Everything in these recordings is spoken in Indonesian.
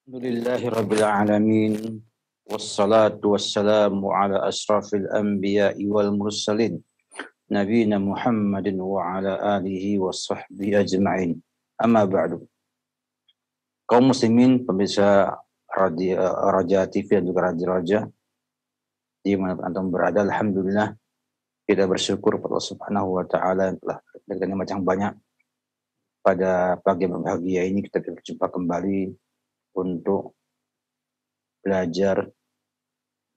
Alhamdulillahi Rabbil Alamin. Wassalatu wassalamu ala asrafil anbiya'i wal mursalin. Nabiyina Muhammadin wa ala alihi wa sahbihi ajma'in. Amma ba'du. Kaum muslimin, pemirsa Raja TV dan juga Raja di mana antum berada, alhamdulillah kita bersyukur kepada Allah Subhanahu wa taala yang telah memberikan nikmat yang banyak. Pada pagi yang bahagia ini kita berjumpa kembali untuk belajar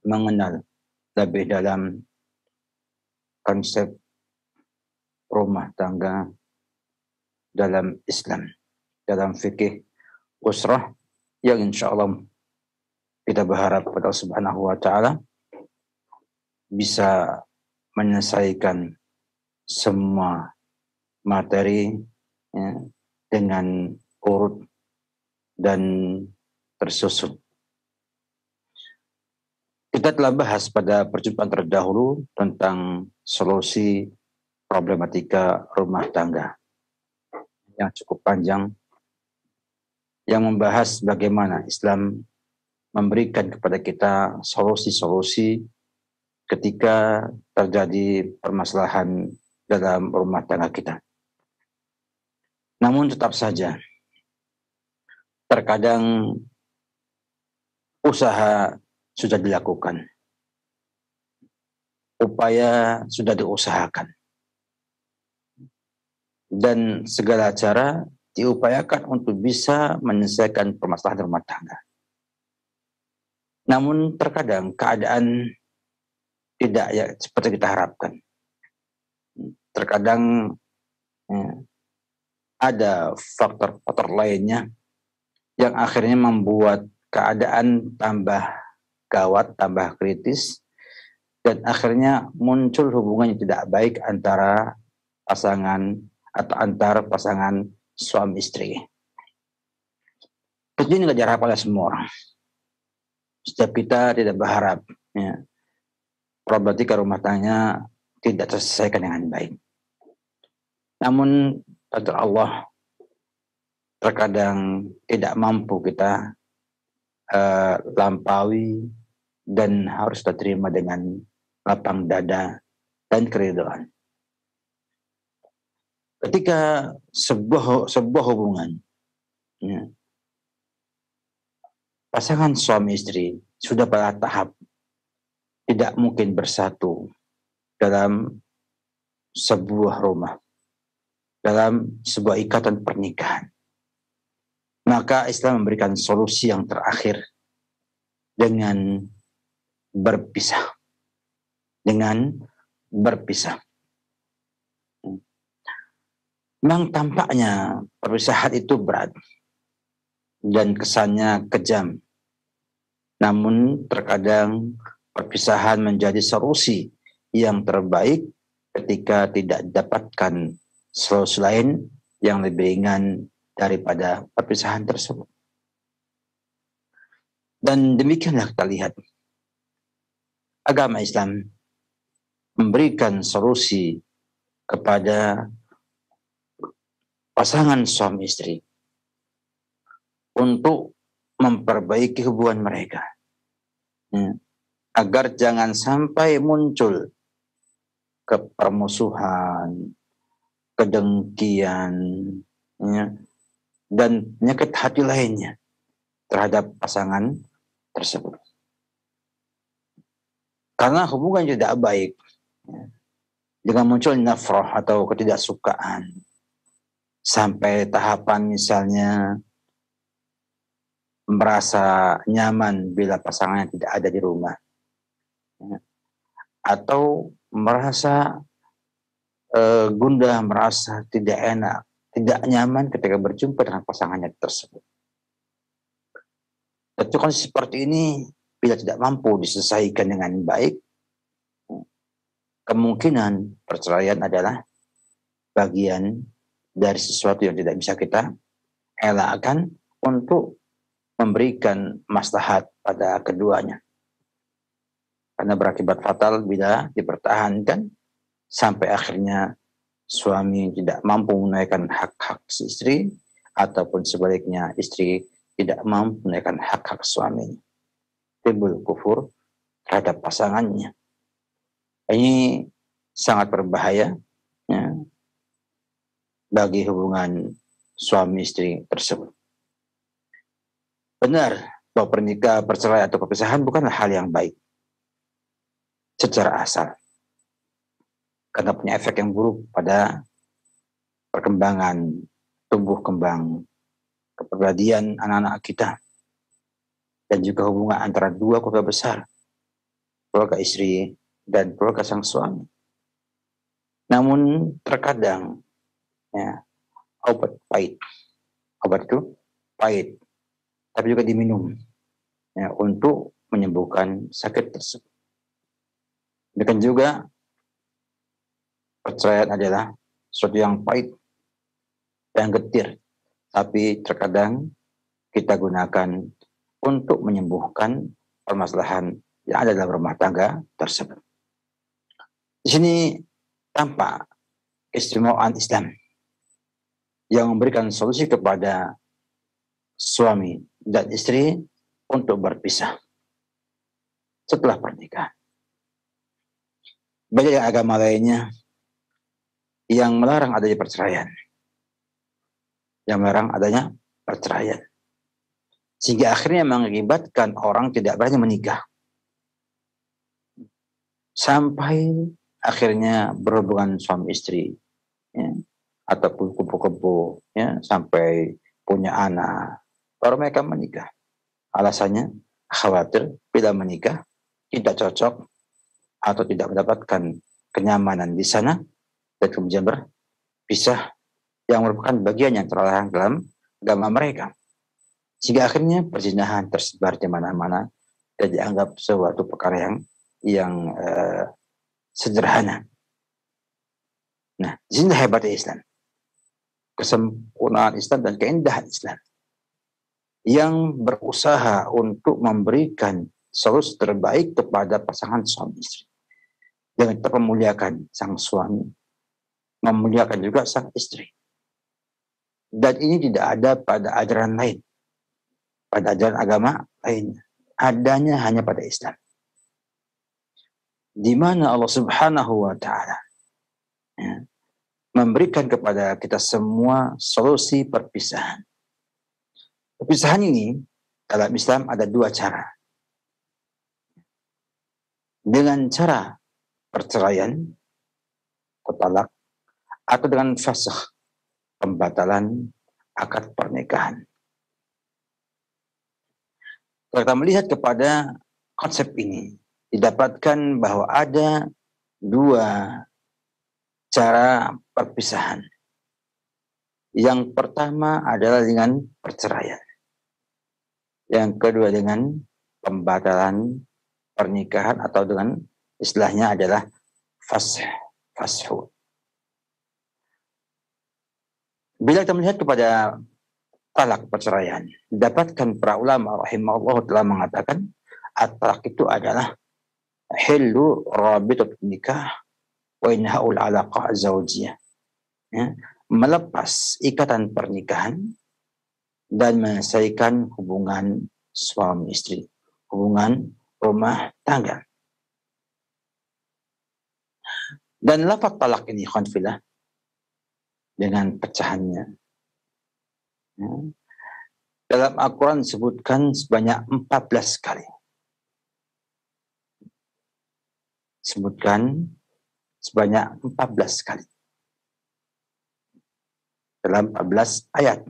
mengenal lebih dalam konsep rumah tangga dalam Islam, dalam fikih usrah, yang insya Allah kita berharap kepada Allah Subhanahu wa taala bisa menyelesaikan semua materi ya, dengan urut dan tersusun. Kita telah bahas pada perjumpaan terdahulu tentang solusi problematika rumah tangga yang cukup panjang, yang membahas bagaimana Islam memberikan kepada kita solusi-solusi ketika terjadi permasalahan dalam rumah tangga kita. Namun tetap saja, terkadang usaha sudah dilakukan, upaya sudah diusahakan, dan segala cara diupayakan untuk bisa menyelesaikan permasalahan rumah tangga. Namun terkadang keadaan tidak ya seperti kita harapkan. Terkadang ada faktor-faktor lainnya yang akhirnya membuat keadaan tambah gawat, tambah kritis, dan akhirnya muncul hubungan yang tidak baik antara pasangan atau antar pasangan suami istri. Tentu ini tidak diharapkan oleh semua orang. Setiap kita tidak berharap ya, problematika rumah tangga tidak terselesaikan dengan baik. Namun takdir Allah, terkadang tidak mampu kita lampaui dan harus kita terima dengan lapang dada dan keridhaan. Ketika sebuah hubungan ya, pasangan suami istri sudah pada tahap tidak mungkin bersatu dalam sebuah rumah, dalam sebuah ikatan pernikahan, maka Islam memberikan solusi yang terakhir dengan berpisah. Memang tampaknya perpisahan itu berat dan kesannya kejam. Namun terkadang perpisahan menjadi solusi yang terbaik ketika tidak dapatkan solusi lain yang lebih ringan daripada perpisahan tersebut. Dan demikianlah kita lihat, agama Islam memberikan solusi kepada pasangan suami istri untuk memperbaiki hubungan mereka, agar jangan sampai muncul kepermusuhan, kedengkian, dan penyakit hati lainnya terhadap pasangan tersebut. Karena hubungan tidak baik, dengan muncul nafrah atau ketidaksukaan, sampai tahapan misalnya merasa nyaman bila pasangannya tidak ada di rumah, atau merasa gundah, merasa tidak enak, tidak nyaman ketika berjumpa dengan pasangannya tersebut. Tentu kondisi seperti ini bila tidak mampu diselesaikan dengan baik, kemungkinan perceraian adalah bagian dari sesuatu yang tidak bisa kita elakkan untuk memberikan maslahat pada keduanya. Karena berakibat fatal bila dipertahankan sampai akhirnya suami tidak mampu menunaikan hak-hak istri, ataupun sebaliknya istri tidak mampu menunaikan hak-hak suaminya. Timbul kufur terhadap pasangannya. Ini sangat berbahaya ya, bagi hubungan suami istri tersebut. Benar bahwa perceraian atau perpisahan bukanlah hal yang baik secara asal, karena punya efek yang buruk pada perkembangan tumbuh kembang kepribadian anak-anak kita, dan juga hubungan antara dua keluarga besar, keluarga istri dan keluarga sang suami. Namun terkadang ya, obat itu pahit, tapi juga diminum ya, untuk menyembuhkan sakit tersebut. Demikian juga perceraian adalah sesuatu yang pahit dan getir, tapi terkadang kita gunakan untuk menyembuhkan permasalahan yang ada dalam rumah tangga tersebut. Di sini tampak keistimewaan Islam yang memberikan solusi kepada suami dan istri untuk berpisah setelah pernikahan. Banyak agama lainnya yang melarang adanya perceraian. Sehingga akhirnya mengakibatkan orang tidak berani menikah. Sampai akhirnya berhubungan suami istri. Ya, ataupun kupu-kupu. Ya, sampai punya anak. Baru mereka menikah. Alasannya khawatir bila menikah tidak cocok atau tidak mendapatkan kenyamanan di sana dan kemudian berpisah, yang merupakan bagian yang terlarang dalam agama mereka. Sehingga akhirnya perzinahan tersebar di mana-mana dan dianggap suatu perkara yang sederhana. Nah, di sini hebatnya Islam, kesempurnaan Islam dan keindahan Islam yang berusaha untuk memberikan solusi terbaik kepada pasangan suami istri dengan tetap memuliakan sang suami, memuliakan juga sang istri. Dan ini tidak ada pada ajaran lain, pada ajaran agama lain. Adanya hanya pada Islam, di mana Allah Subhanahu wa Ta'ala ya, memberikan kepada kita semua solusi perpisahan. Perpisahan ini dalam Islam ada dua cara. Dengan cara perceraian atau talak, atau dengan fasakh, pembatalan akad pernikahan. Kalau kita melihat kepada konsep ini, didapatkan bahwa ada dua cara perpisahan. Yang pertama adalah dengan perceraian. Yang kedua dengan pembatalan pernikahan, atau dengan istilahnya adalah fashu. Bila kita melihat kepada talak perceraian, didapatkan para ulama rahimahullah telah mengatakan at-talak itu adalah hillu rabitat nikah wa inhaul alaqah zawjiyah. Ya, melepas ikatan pernikahan dan menyelesaikan hubungan suami istri, hubungan rumah tangga. Dan lafaz talak ini khonfilah dengan pecahannya, ya, dalam Al-Quran disebutkan sebanyak 14 kali. Sebutkan sebanyak 14 kali dalam 14 ayat.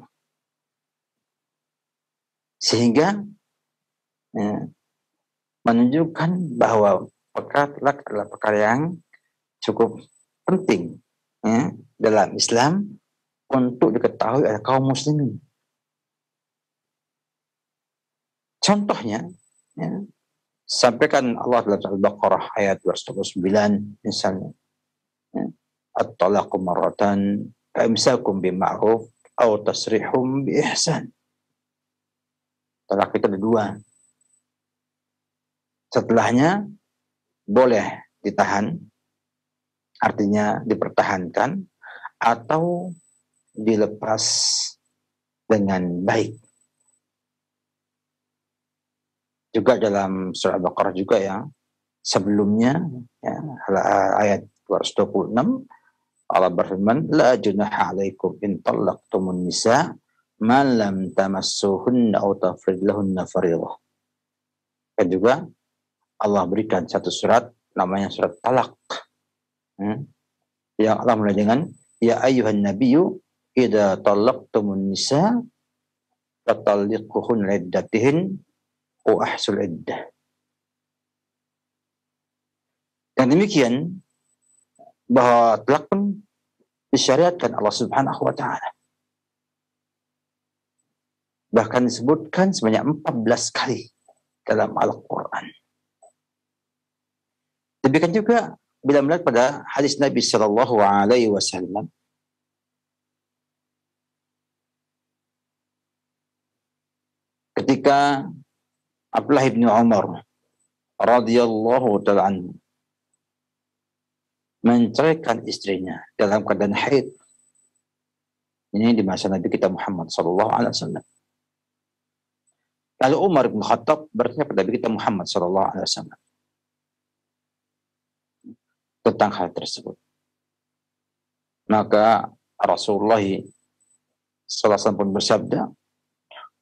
Sehingga ya, menunjukkan bahwa perkara talak adalah perkara yang cukup penting ya, dalam Islam untuk diketahui oleh kaum muslimin. Contohnya, ya, sampaikan Allah dalam Al-Baqarah ayat 229 misalnya, ya, at-talaqu marratan imsakum bima'ruf aw tasrihum bi ihsan. Talak itu ada dua. Setelahnya boleh ditahan, artinya dipertahankan, atau dilepas dengan baik. Juga dalam surah Al-Baqarah juga ya, sebelumnya ya, ayat 226 Allah berfirman, la junaha alaikum in talaqtumun nisa ma lam tamassuhunna aw tafrid lahunna fariidhah. Dan juga Allah berikan satu surat namanya surat Talak. Yang Allah mulai dengan ya ayyuhan nabiyyu idza talaqtumun nisa fatalliquhun iddatihin wa ahsul iddah. Dan demikian bahwa talak pun disyariatkan Allah Subhanahu wa taala. Bahkan disebutkan sebanyak 14 kali dalam Al-Qur'an. Demikian juga bila melihat pada hadis Nabi sallallahu alaihi wasallam ketika Abdullah bin Umar radhiyallahu taala anhu menceraikan istrinya dalam keadaan haid. Ini di masa Nabi kita Muhammad sallallahu alaihi wasallam. Lalu Umar bin Khattab bertanya kepada Nabi kita Muhammad sallallahu alaihi wasallam tentang hal tersebut. Maka Rasulullah sallallahu alaihi wasallam pun bersabda,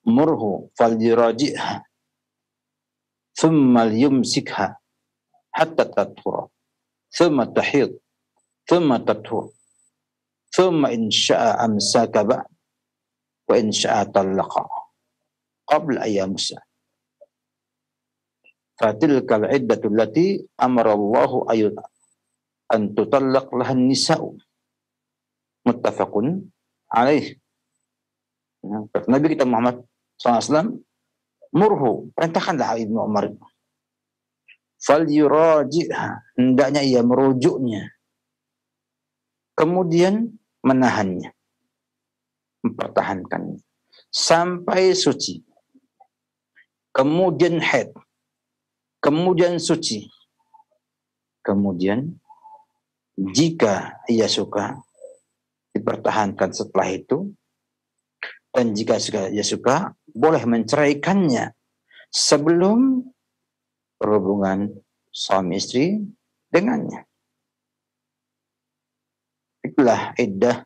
"Murhu falyuraji'ha, thumma yumsikha hatta tathura, thumma tahid, thumma tathur, thumma in sya'a amsaka ba'd, wa in sya'a talaqa qabla ayyamusa. Fatilkal iddatu allati amara Allahu an tutallaq lahan nisa'u." Muttafaqun alaih. Nabi kita Muhammad SAW, murhu, perintahkanlah Ibnu Umar, fal yuraji'ha, hendaknya ia merujuknya, kemudian menahannya, mempertahankannya sampai suci, kemudian haid, kemudian suci, kemudian jika ia suka dipertahankan setelah itu, dan jika ia suka boleh menceraikannya sebelum berhubungan suami istri dengannya. Itulah iddah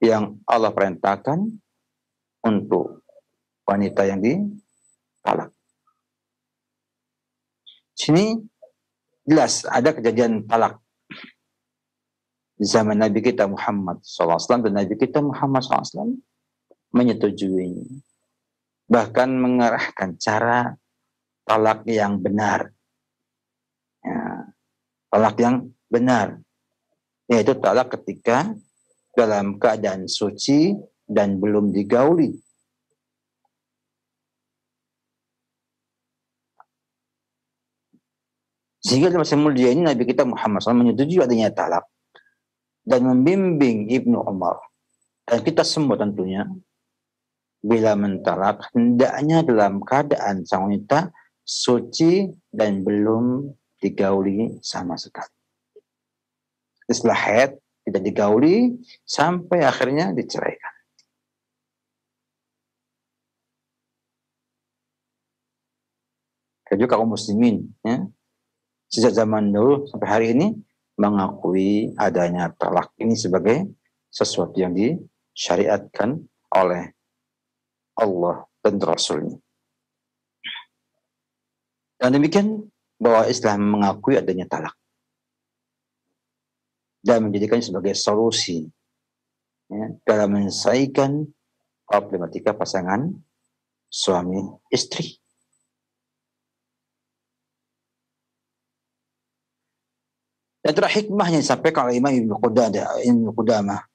yang Allah perintahkan untuk wanita yang ditalak. Sini jelas ada kejadian talak di zaman Nabi kita Muhammad SAW, dan Nabi kita Muhammad SAW menyetujuinya. Bahkan mengarahkan cara talak yang benar. Ya, talak yang benar. Yaitu talak ketika dalam keadaan suci dan belum digauli. Sehingga dalam masa mulia ini Nabi kita Muhammad SAW menyetujui adanya talak dan membimbing Ibnu Umar dan kita semua tentunya bila mentalak hendaknya dalam keadaan sang wanita suci dan belum digauli sama sekali. Setelah haid tidak digauli sampai akhirnya diceraikan. Juga kaum muslimin ya, sejak zaman dulu sampai hari ini mengakui adanya talak ini sebagai sesuatu yang disyariatkan oleh Allah dan Rasulnya. Dan demikian bahwa Islam mengakui adanya talak dan menjadikannya sebagai solusi ya, dalam menyelesaikan problematika pasangan suami istri. Dan itulah hikmahnya disampaikan oleh Imam Ibnu Qudamah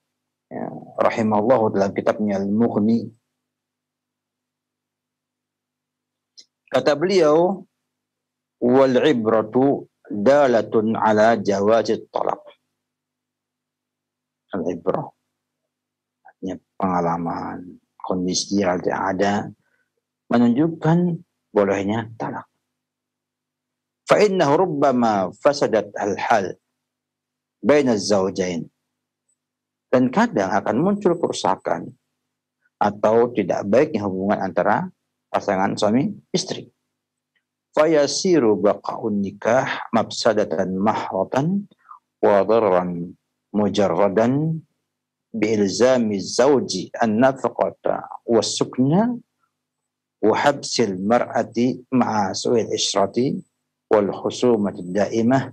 ya, rahimahullah dalam kitabnya Al-Mughni. Kata beliau, wal ibratu dalatun ala jawazit talaq. Al-ibrah artinya pengalaman, kondisi yang ada menunjukkan bolehnya talak. Fa innahu rubbama fasadat al-hal baina az-zawjain. Dan kadang akan muncul kerusakan atau tidak baiknya hubungan antara pasangan suami istri. fayasiru baqa'un nikah mafsadatan mahratan wa darran mujarradan biilzami zawji an-nafaqata was-sukna wa habsil mar'ati ma'a su'il isyrati wal khusumati daimah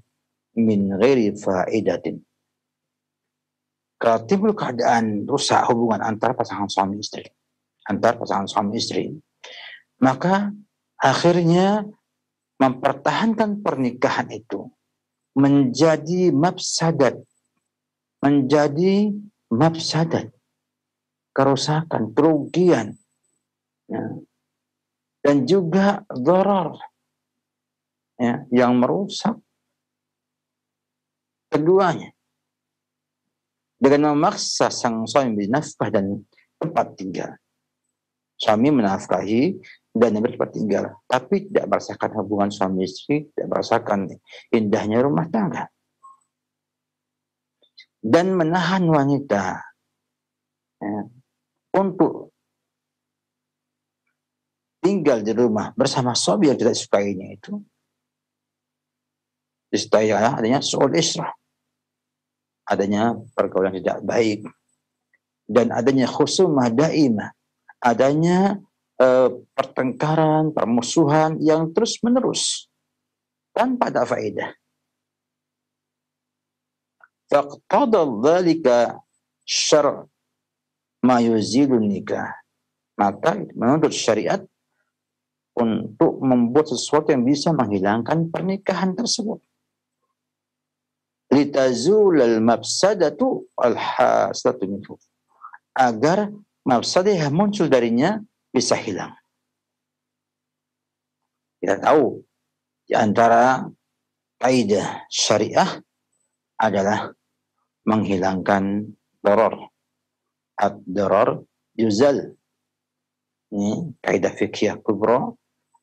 min ghairi fa'idatin. Kalau timbul keadaan rusak hubungan antar pasangan suami istri, maka akhirnya mempertahankan pernikahan itu menjadi mafsadat, kerusakan, kerugian, ya, dan juga dharar, ya, yang merusak keduanya dengan memaksa sang suami bernafkah dan tempat tinggal. Suami menafkahi dan bertempat tinggal, tapi tidak merasakan hubungan suami istri, tidak merasakan indahnya rumah tangga, dan menahan wanita, ya, untuk tinggal di rumah bersama suami yang tidak sukainya itu. Disertai adanya su'ul isyrah, adanya pergaulan tidak baik, dan adanya khusumah daimah, adanya pertengkaran, permusuhan yang terus menerus tanpa ada faedah. Faqtada dzalika syar' ma yuzilun nikah. Maka menurut syariat untuk membuat sesuatu yang bisa menghilangkan pernikahan tersebut. Litazulal mafsadatu al-haslatu minhu, agar mafsadah yang muncul darinya bisa hilang. Kita tahu di antara kaidah syariah adalah menghilangkan darar. Ad-darar yuzal. Ini kaidah fikih kubra.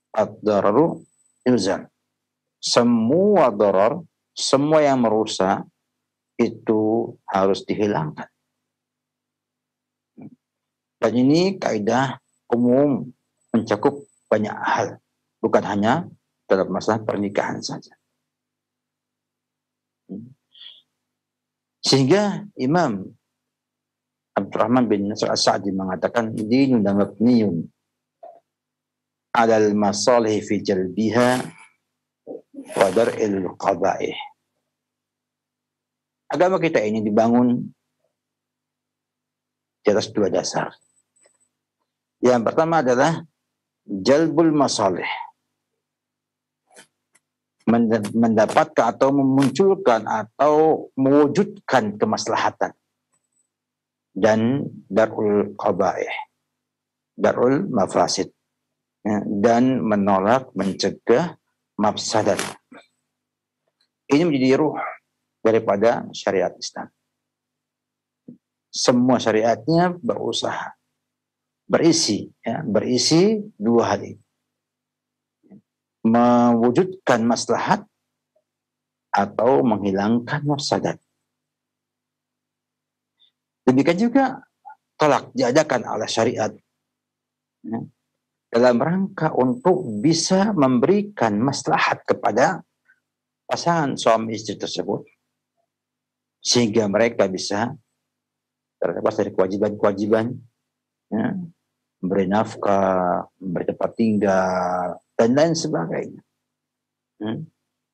Ad-dararu yuzal. Semua darar, semua yang merusak itu harus dihilangkan. Dan ini kaidah umum, mencakup banyak hal, bukan hanya dalam masalah pernikahan saja. Sehingga Imam Abdurrahman bin Nasr As-Sa'di mengatakan, dinun mabniyun 'alal masalih fi jalbiha wa dar'il qaba'ih. Agama kita ini dibangun di atas dua dasar. Yang pertama adalah jalbul masalih, mendapatkan atau memunculkan atau mewujudkan kemaslahatan, dan darul qaba'ih, darul mafasid, dan menolak, mencegah mafsadat. Ini menjadi ruh daripada syariat Islam. Semua syariatnya berusaha berisi dua hal ini: mewujudkan maslahat atau menghilangkan mafsadat. Demikian juga tolak diadakan oleh syariat, ya, dalam rangka untuk bisa memberikan maslahat kepada pasangan suami istri tersebut, sehingga mereka bisa terlepas dari kewajiban-kewajiban, ya, memberi nafkah, memberi tempat tinggal, dan lain sebagainya.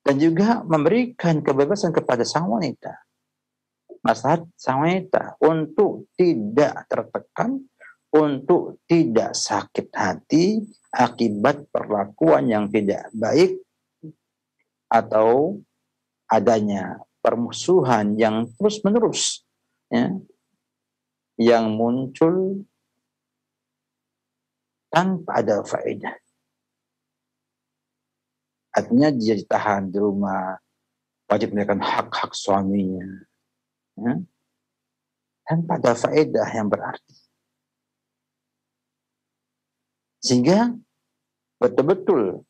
Dan juga memberikan kebebasan kepada sang wanita, maslahat sang wanita untuk tidak tertekan, untuk tidak sakit hati akibat perlakuan yang tidak baik atau adanya permusuhan yang terus-menerus, ya, yang muncul tanpa ada faedah. Artinya dia ditahan di rumah, wajib menunaikan hak-hak suaminya, ya, tanpa ada faedah yang berarti. Sehingga betul-betul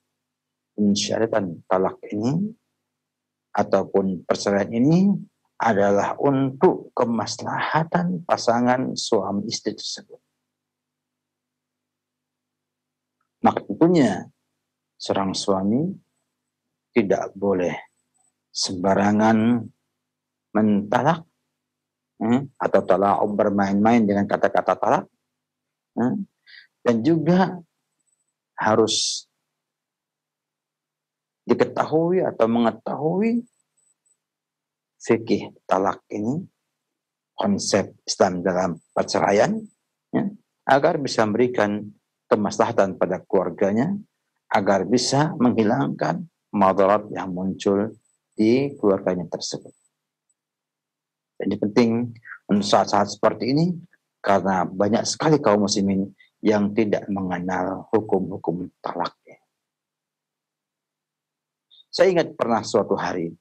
syariatan talak ini ataupun perceraian ini adalah untuk kemaslahatan pasangan suami istri tersebut. Maka tentunya seorang suami tidak boleh sembarangan mentalak atau talak bermain-main dengan kata-kata talak, dan juga harus diketahui atau mengetahui fikih talak ini, konsep Islam dalam perceraian, agar bisa memberikan kemaslahatan pada keluarganya, agar bisa menghilangkan madarat yang muncul di keluarganya tersebut. Jadi penting untuk saat-saat seperti ini, karena banyak sekali kaum muslimin yang tidak mengenal hukum-hukum talak. Saya ingat pernah suatu hari,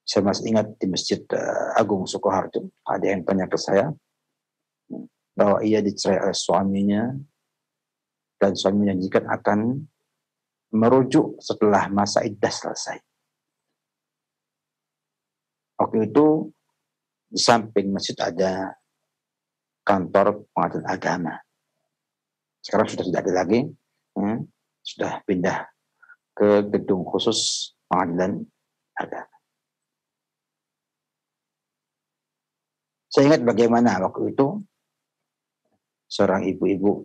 saya masih ingat di Masjid Agung Sukoharjo, ada yang tanya ke saya bahwa ia dicerai oleh suaminya, dan suaminya janjikan akan merujuk setelah masa iddah selesai. Waktu itu di samping masjid ada kantor pengadilan agama. Sekarang sudah tidak ada lagi, sudah pindah ke gedung khusus pengadilan agama. Saya ingat bagaimana waktu itu seorang ibu-ibu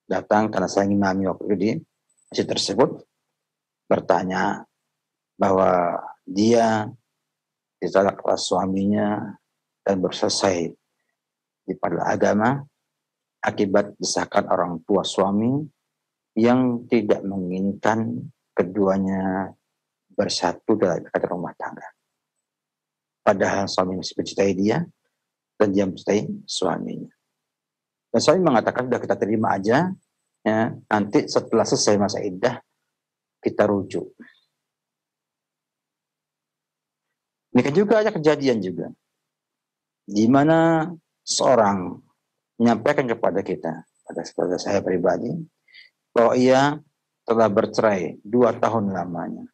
datang karena saya ngimami waktu itu di masjid tersebut, bertanya bahwa dia ditalak oleh suaminya dan berselesai di pengadilan agama akibat desakan orang tua suami yang tidak menginginkan keduanya bersatu dalam ikatan rumah tangga. Padahal suami masih mencintai dia dan dia mencintai suaminya. Dan suami mengatakan, sudah kita terima aja, ya, nanti setelah selesai masa iddah kita rujuk. Ini juga ada kejadian juga, di mana seorang menyampaikan kepada kita, pada saya pribadi, bahwa ia telah bercerai 2 tahun lamanya.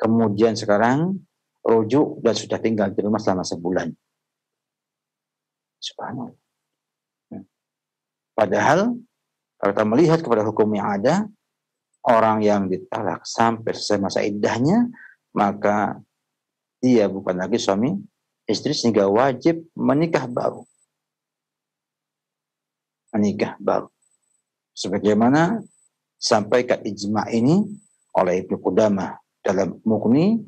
Kemudian sekarang rujuk dan sudah tinggal di rumah selama sebulan. Subhanallah. Padahal kalau kita melihat kepada hukum yang ada, orang yang ditalak sampai selesai masa iddahnya, maka dia bukan lagi suami istri, sehingga wajib menikah baru. Menikah baru. Sebagaimana sampaikan ijma' ini oleh Ibnu Qudamah dalam Mughni,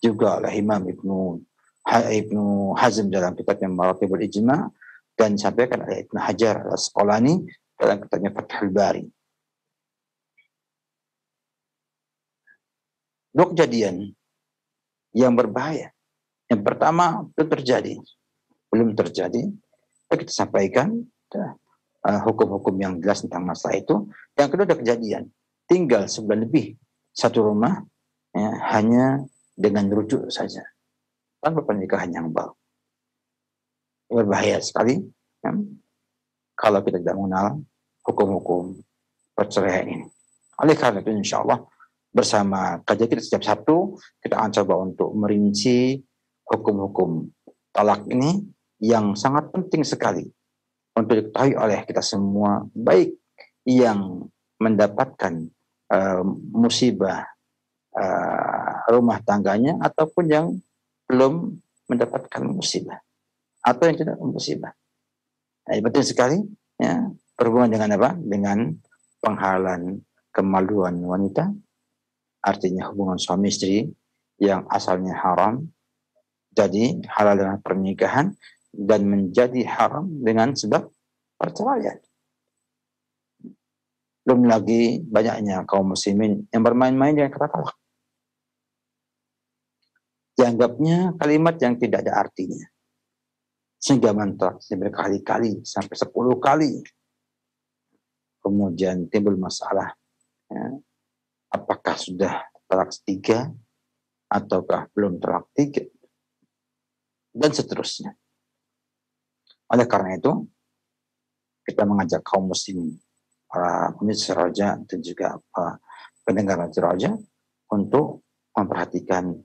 juga oleh Imam Ibnu Hazm dalam kitabnya Maratibul Ijma', dan sampaikan oleh Ibnu Hajar Al-Asqalani dalam kitabnya Fathul Bari. Dua kejadian yang berbahaya. Yang pertama belum terjadi, kita sampaikan hukum-hukum yang jelas tentang masalah itu. Yang kedua ada kejadian, tinggal sebulan lebih satu rumah, ya, hanya dengan rujuk saja, tanpa pernikahan yang baru. Berbahaya sekali, ya, kalau kita tidak mengenal hukum-hukum perceraian ini. Oleh karena itu, insya Allah bersama kajian kita setiap Sabtu, kita akan coba untuk merinci hukum-hukum talak ini yang sangat penting sekali untuk diketahui oleh kita semua, baik yang mendapatkan musibah rumah tangganya ataupun yang belum mendapatkan musibah atau yang tidak musibah. Nah, penting sekali, ya, berhubungan dengan apa? Dengan penghalalan kemaluan wanita, artinya hubungan suami istri yang asalnya haram jadi halal dengan pernikahan, dan menjadi haram dengan sebab perceraian. Belum lagi banyaknya kaum muslimin yang bermain-main dengan kata talak. Dianggapnya kalimat yang tidak ada artinya, sehingga mentalak berkali-kali sampai 10 kali. Kemudian timbul masalah, ya, apakah sudah talak 3 ataukah belum talak 3, dan seterusnya. Oleh karena itu, kita mengajak kaum muslimin, para pemirsa Raja dan juga pendengar Raja, untuk memperhatikan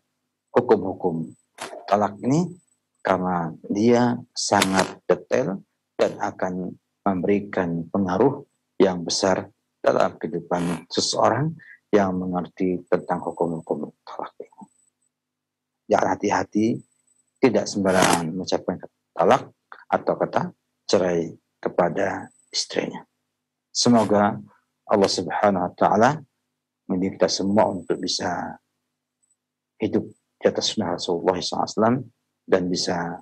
hukum-hukum talak ini, karena dia sangat detail dan akan memberikan pengaruh yang besar dalam kehidupan seseorang yang mengerti tentang hukum-hukum talak ini. Jangan hati-hati, tidak sembarangan mengucapkan kata talak atau kata cerai kepada istrinya. Semoga Allah Subhanahu wa taala mendidik kita semua untuk bisa hidup di atas sunnah Rasulullah SAW dan bisa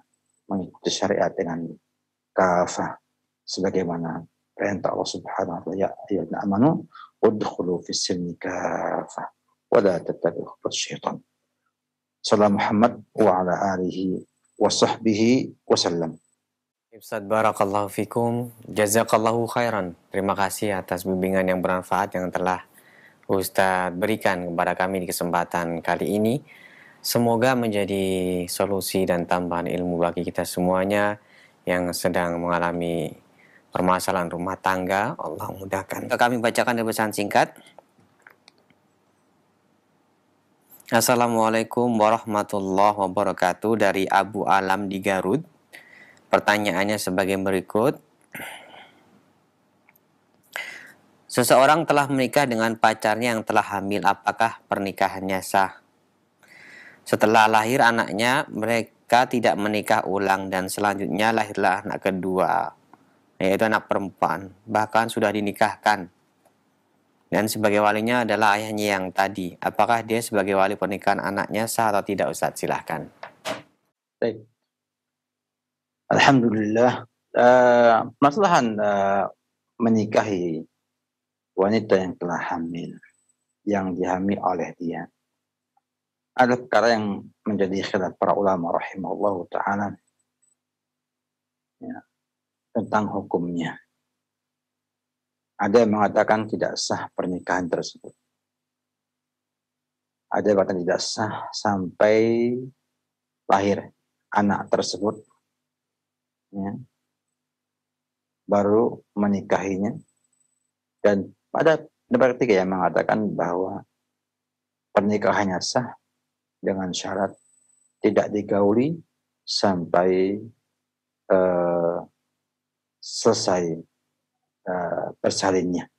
mengikuti syariat dengan kafah sebagaimana perintah Allah Subhanahu wa taala, ya ayyuhallazina amanu udkhulu fis silmi kafah wa la tattabi'u khutuwat syaitan. Salam Muhammad wa ala alihi wa sahbihi wasallam. Ustaz, barakallahu fikum, jazakallahu khairan. Terima kasih atas bimbingan yang bermanfaat yang telah Ustaz berikan kepada kami di kesempatan kali ini. Semoga menjadi solusi dan tambahan ilmu bagi kita semuanya yang sedang mengalami permasalahan rumah tangga. Allah mudahkan. Kami bacakan dari pesan singkat. Assalamualaikum warahmatullahi wabarakatuh, dari Abu Alam di Garut. Pertanyaannya sebagai berikut. Seseorang telah menikah dengan pacarnya yang telah hamil, apakah pernikahannya sah? Setelah lahir anaknya, mereka tidak menikah ulang dan selanjutnya lahirlah anak kedua, yaitu anak perempuan, bahkan sudah dinikahkan. Dan sebagai walinya adalah ayahnya yang tadi. Apakah dia sebagai wali pernikahan anaknya sah atau tidak, Ustaz? Silahkan. Baik. Alhamdulillah, masalahan menikahi wanita yang telah hamil, yang dihamil oleh dia, ada perkara yang menjadi khilaf para ulama rahimahullah ta'ala ya, tentang hukumnya. Ada yang mengatakan tidak sah pernikahan tersebut. Ada yang mengatakan tidak sah sampai lahir anak tersebut, ya, baru menikahinya. Dan ada pendapat ketiga yang mengatakan bahwa pernikahannya sah dengan syarat tidak digauli sampai selesai bersalinnya.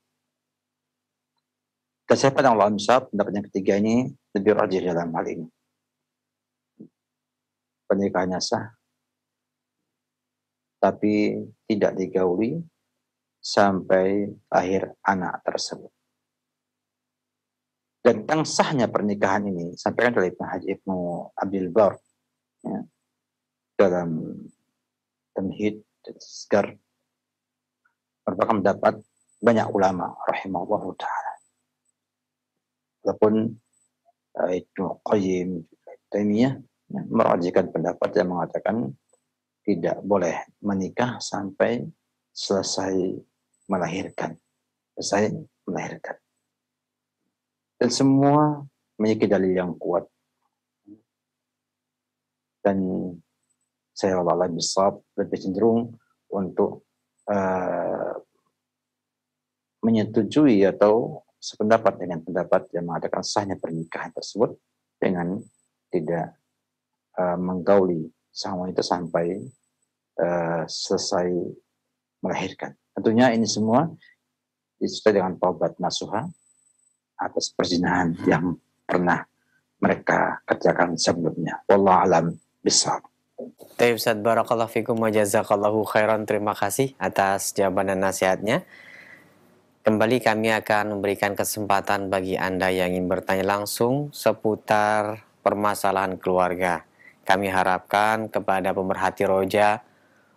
Dan saya pada Allah misal, pendapat yang ketiga ini lebih rajih dalam hal ini. Pernikahannya sah, tapi tidak digauli sampai lahir anak tersebut. Dan tentang sahnya pernikahan ini, sampaikan oleh Ibnu Abdul Bar ya, dalam Tamhid Segar, merupakan pendapat banyak ulama rahimahullah ta'ala. Walaupun Ibnu Qayyim Taimiyah merajihkan pendapat yang mengatakan tidak boleh menikah sampai selesai melahirkan. Dan semua memiliki dalil yang kuat. Dan saya lebih cenderung untuk menyetujui atau sependapat dengan pendapat yang mengatakan sahnya pernikahan tersebut dengan tidak menggauli sang wanita sampai selesai melahirkan. Tentunya ini semua disertai dengan taubat nasuha atas perzinahan yang pernah mereka kerjakan sebelumnya. Wallahu a'lam bishawab. Baik, Ustaz, barakallahu fikum wa jazakallahu khairan. Terima kasih atas jawaban dan nasihatnya. Kembali kami akan memberikan kesempatan bagi Anda yang ingin bertanya langsung seputar permasalahan keluarga. Kami harapkan kepada pemerhati roja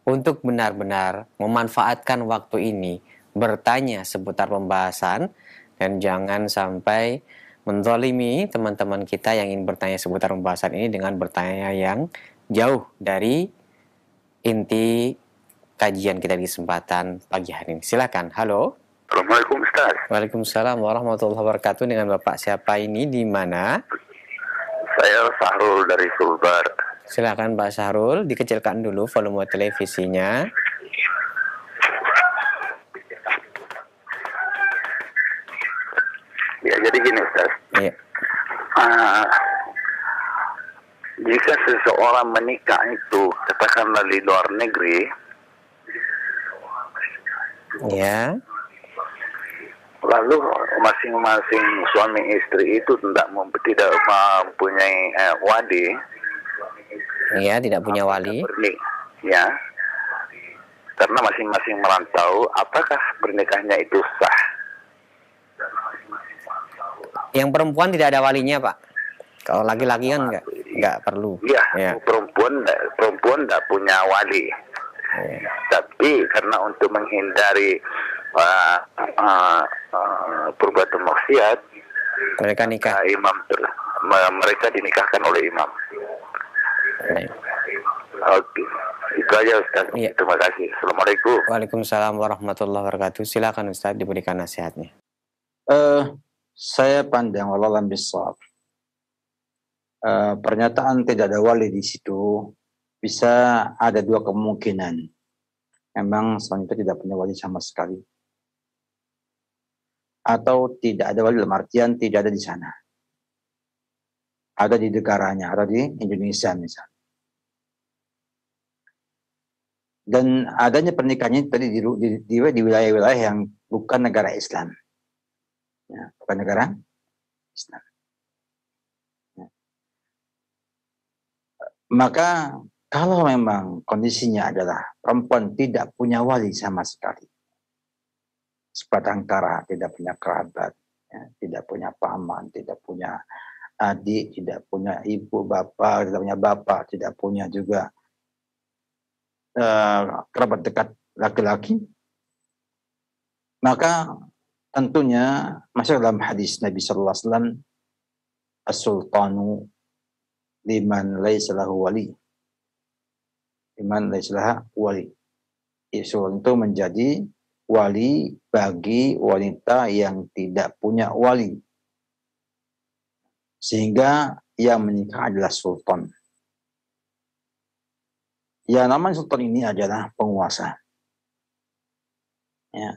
untuk benar-benar memanfaatkan waktu ini bertanya seputar pembahasan dan jangan sampai menzalimi teman-teman kita yang ingin bertanya seputar pembahasan ini dengan bertanya yang jauh dari inti kajian kita di kesempatan pagi hari ini. Silakan. Halo. Assalamualaikum Ustaz. Waalaikumsalam warahmatullahi wabarakatuh. Dengan Bapak siapa ini, di mana? Saya Sahrul dari Sulbar. Silakan Pak Sahrul, dikecilkan dulu volume televisinya. Ya, jadi gini Ustaz. Iya. Jika seseorang menikah itu katakanlah di luar negeri, Ya. Lalu masing-masing suami istri itu tidak mempunyai wali. Iya, tidak punya wali. Ya, karena masing-masing merantau. Apakah pernikahannya itu sah? Yang perempuan tidak ada walinya, Pak. Kalau laki-laki kan nggak perlu. Ya, Ya. perempuan tidak punya wali. Ya. Tapi karena untuk menghindari perbuatan maksiat, Mereka nikah. mereka dinikahkan oleh imam. Baik. Oke, itu aja Ustaz. Iya. Terima kasih. Assalamualaikum. Waalaikumsalam warahmatullahi wabarakatuh. Silakan Ustaz diberikan nasihatnya. Saya pandang wallahu a'lam bishawab. Pernyataan tidak ada wali di situ bisa ada dua kemungkinan. Memang selanjutnya tidak punya wali sama sekali. Atau tidak ada wali dalam artian tidak ada di sana. Ada di negaranya, ada di Indonesia misalnya. Dan adanya pernikahannya tadi di wilayah-wilayah yang bukan negara Islam. Ya, bukan negara Islam. Ya. Maka kalau memang kondisinya adalah perempuan tidak punya wali sama sekali, sebatang kara, tidak punya kerabat, ya, tidak punya paman, tidak punya adik, tidak punya ibu, bapak, tidak punya juga kerabat dekat laki-laki, maka tentunya masuk dalam hadis Nabi Sallallahu Alaihi Wasallam, as-sultanu liman laisa lahu wali, liman laisa lahu wali. Sultan itu menjadi wali bagi wanita yang tidak punya wali, sehingga yang menikah adalah sultan. Ya, namanya sultan ini adalah penguasa. Ya,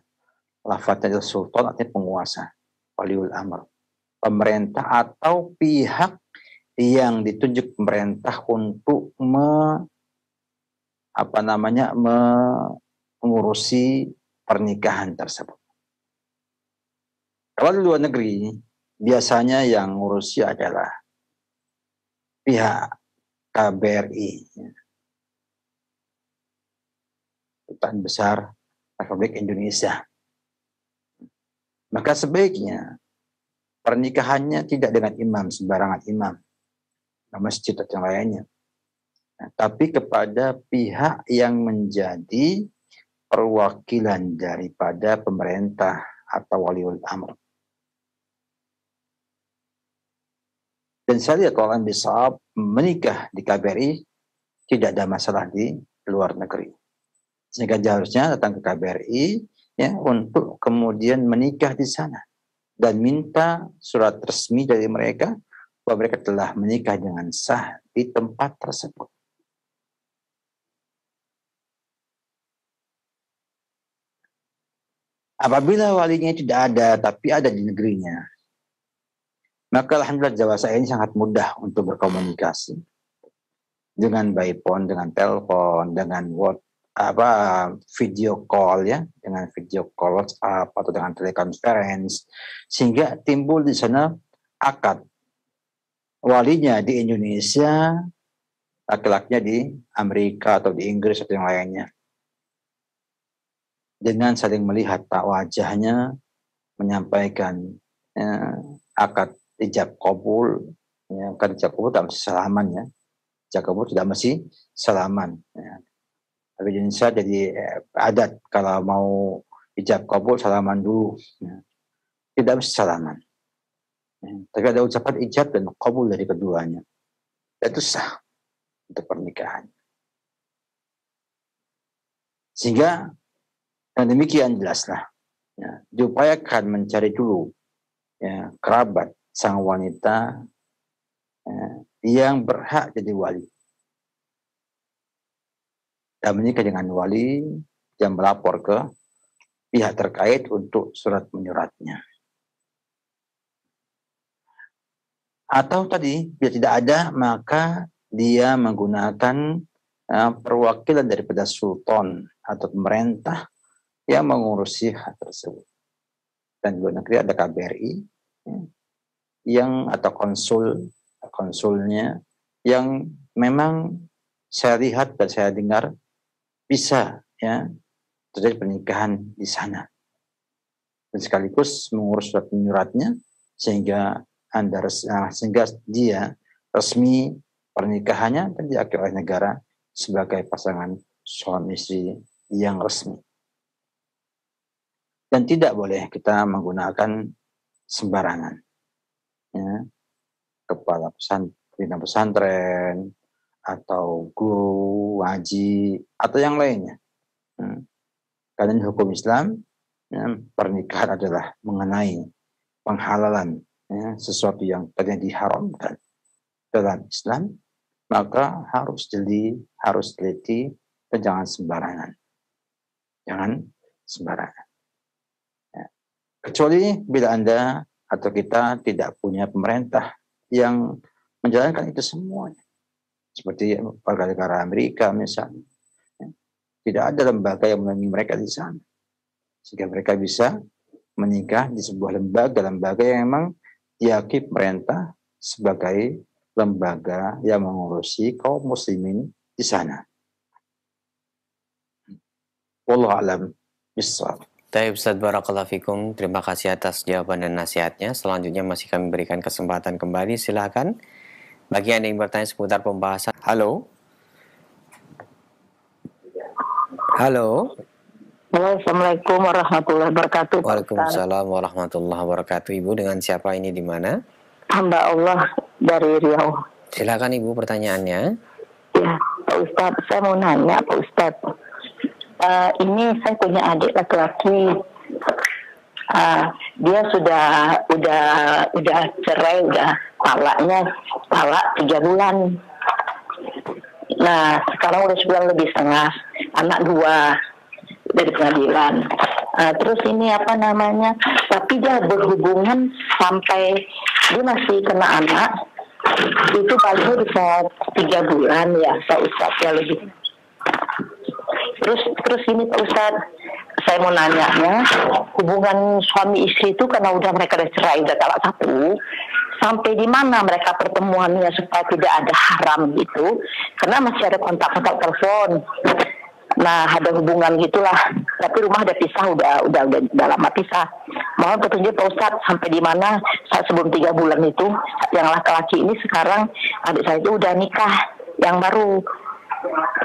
lafadznya sultan artinya penguasa, waliul amr, pemerintah atau pihak yang ditunjuk pemerintah untuk mengurusi pernikahan tersebut. Kalau di luar negeri, biasanya yang ngurusi adalah pihak KBRI, Kedutaan Besar Republik Indonesia. Maka sebaiknya pernikahannya tidak dengan imam, sembarangan imam, masjid atau yang lainnya. Nah, tapi kepada pihak yang menjadi perwakilan daripada pemerintah atau waliul amr. Dan saya lihat orang bisa menikah di KBRI tidak ada masalah di luar negeri. Sehingga harusnya datang ke KBRI ya, untuk kemudian menikah di sana dan minta surat resmi dari mereka bahwa mereka telah menikah dengan sah di tempat tersebut. Apabila walinya tidak ada tapi ada di negerinya, maka alhamdulillah Jawa saya ini sangat mudah untuk berkomunikasi dengan by phone, dengan telepon, dengan video call ya, dengan video call WhatsApp atau dengan telekonferensi, sehingga timbul di sana akad walinya di Indonesia, laki-lakinya di Amerika atau di Inggris atau yang lainnya, dengan saling melihat tak wajahnya, menyampaikan akad ijab kabul, ya, akad ijab kabul tidak mesti salaman ya, ijab kabul tidak mesti salaman. Ya. Tapi di Indonesia jadi adat kalau mau ijab kabul salaman dulu, ya. Tidak mesti salaman. Ya. Tapi ada ucapan ijab dan kabul dari keduanya. Itu sah untuk pernikahan. Sehingga yang demikian jelaslah. Ya, diupayakan mencari dulu ya, kerabat sang wanita ya, yang berhak jadi wali. Dan menikah dengan wali yang melapor ke pihak terkait untuk surat menyuratnya. Atau tadi, bila tidak ada, maka dia menggunakan perwakilan daripada sultan atau pemerintah yang mengurusi hal tersebut. dan di luar negeri ada KBRI ya, yang atau konsulnya yang memang saya lihat dan saya dengar bisa ya terjadi pernikahan di sana, dan sekaligus mengurus surat menyuratnya sehingga sehingga dia resmi pernikahannya dan diakui oleh negara sebagai pasangan suami istri yang resmi. Dan tidak boleh kita menggunakan sembarangan ya, kepala pesantren atau guru, haji atau yang lainnya. Karena di hukum Islam ya, pernikahan adalah mengenai penghalalan ya, sesuatu yang tadinya diharamkan dalam Islam, maka harus teliti dan jangan sembarangan. Jangan sembarangan. Ya. Kecuali bila Anda atau kita tidak punya pemerintah yang menjalankan itu semuanya. Seperti warga negara Amerika misalnya. Ya. Tidak ada lembaga yang menaungi mereka di sana. Sehingga mereka bisa menikah di sebuah lembaga yang memang diakui pemerintah sebagai lembaga yang mengurusi kaum muslimin di sana. Wallahu a'lam bishawab. Baik Ustaz, barakallahu fikum. Terima kasih atas jawaban dan nasihatnya. Selanjutnya masih kami berikan kesempatan kembali. Silakan bagi Anda yang bertanya seputar pembahasan. Halo. Halo. Assalamualaikum warahmatullahi wabarakatuh. Waalaikumsalam warahmatullahi wabarakatuh. Ibu, dengan siapa ini, di mana? Hamba Allah dari Riau. Silakan Ibu, pertanyaannya. Ya, Pak Ustadz, saya mau nanya Pak Ustadz. Ini saya punya adik laki-laki. Dia udah cerai, udah talak 3 bulan. Nah, sekarang udah sebulan lebih setengah, anak 2 dari pengadilan. Terus ini tapi dia berhubungan sampai dia masih kena anak, itu baru bisa 3 bulan ya Pak Ustadz, ya lebih. Terus ini Pak Ustadz, saya mau nanya, hubungan suami istri itu karena mereka udah cerai, udah talak 1, sampai di mana mereka pertemuannya supaya tidak ada haram gitu, karena masih ada kontak-kontak telepon. Nah, ada hubungan gitulah, tapi rumah udah pisah, udah lama pisah. Mohon petunjuk Pak Ustadz, sampai di mana saat sebelum 3 bulan itu, yang laki-laki ini sekarang adik saya itu udah nikah yang baru.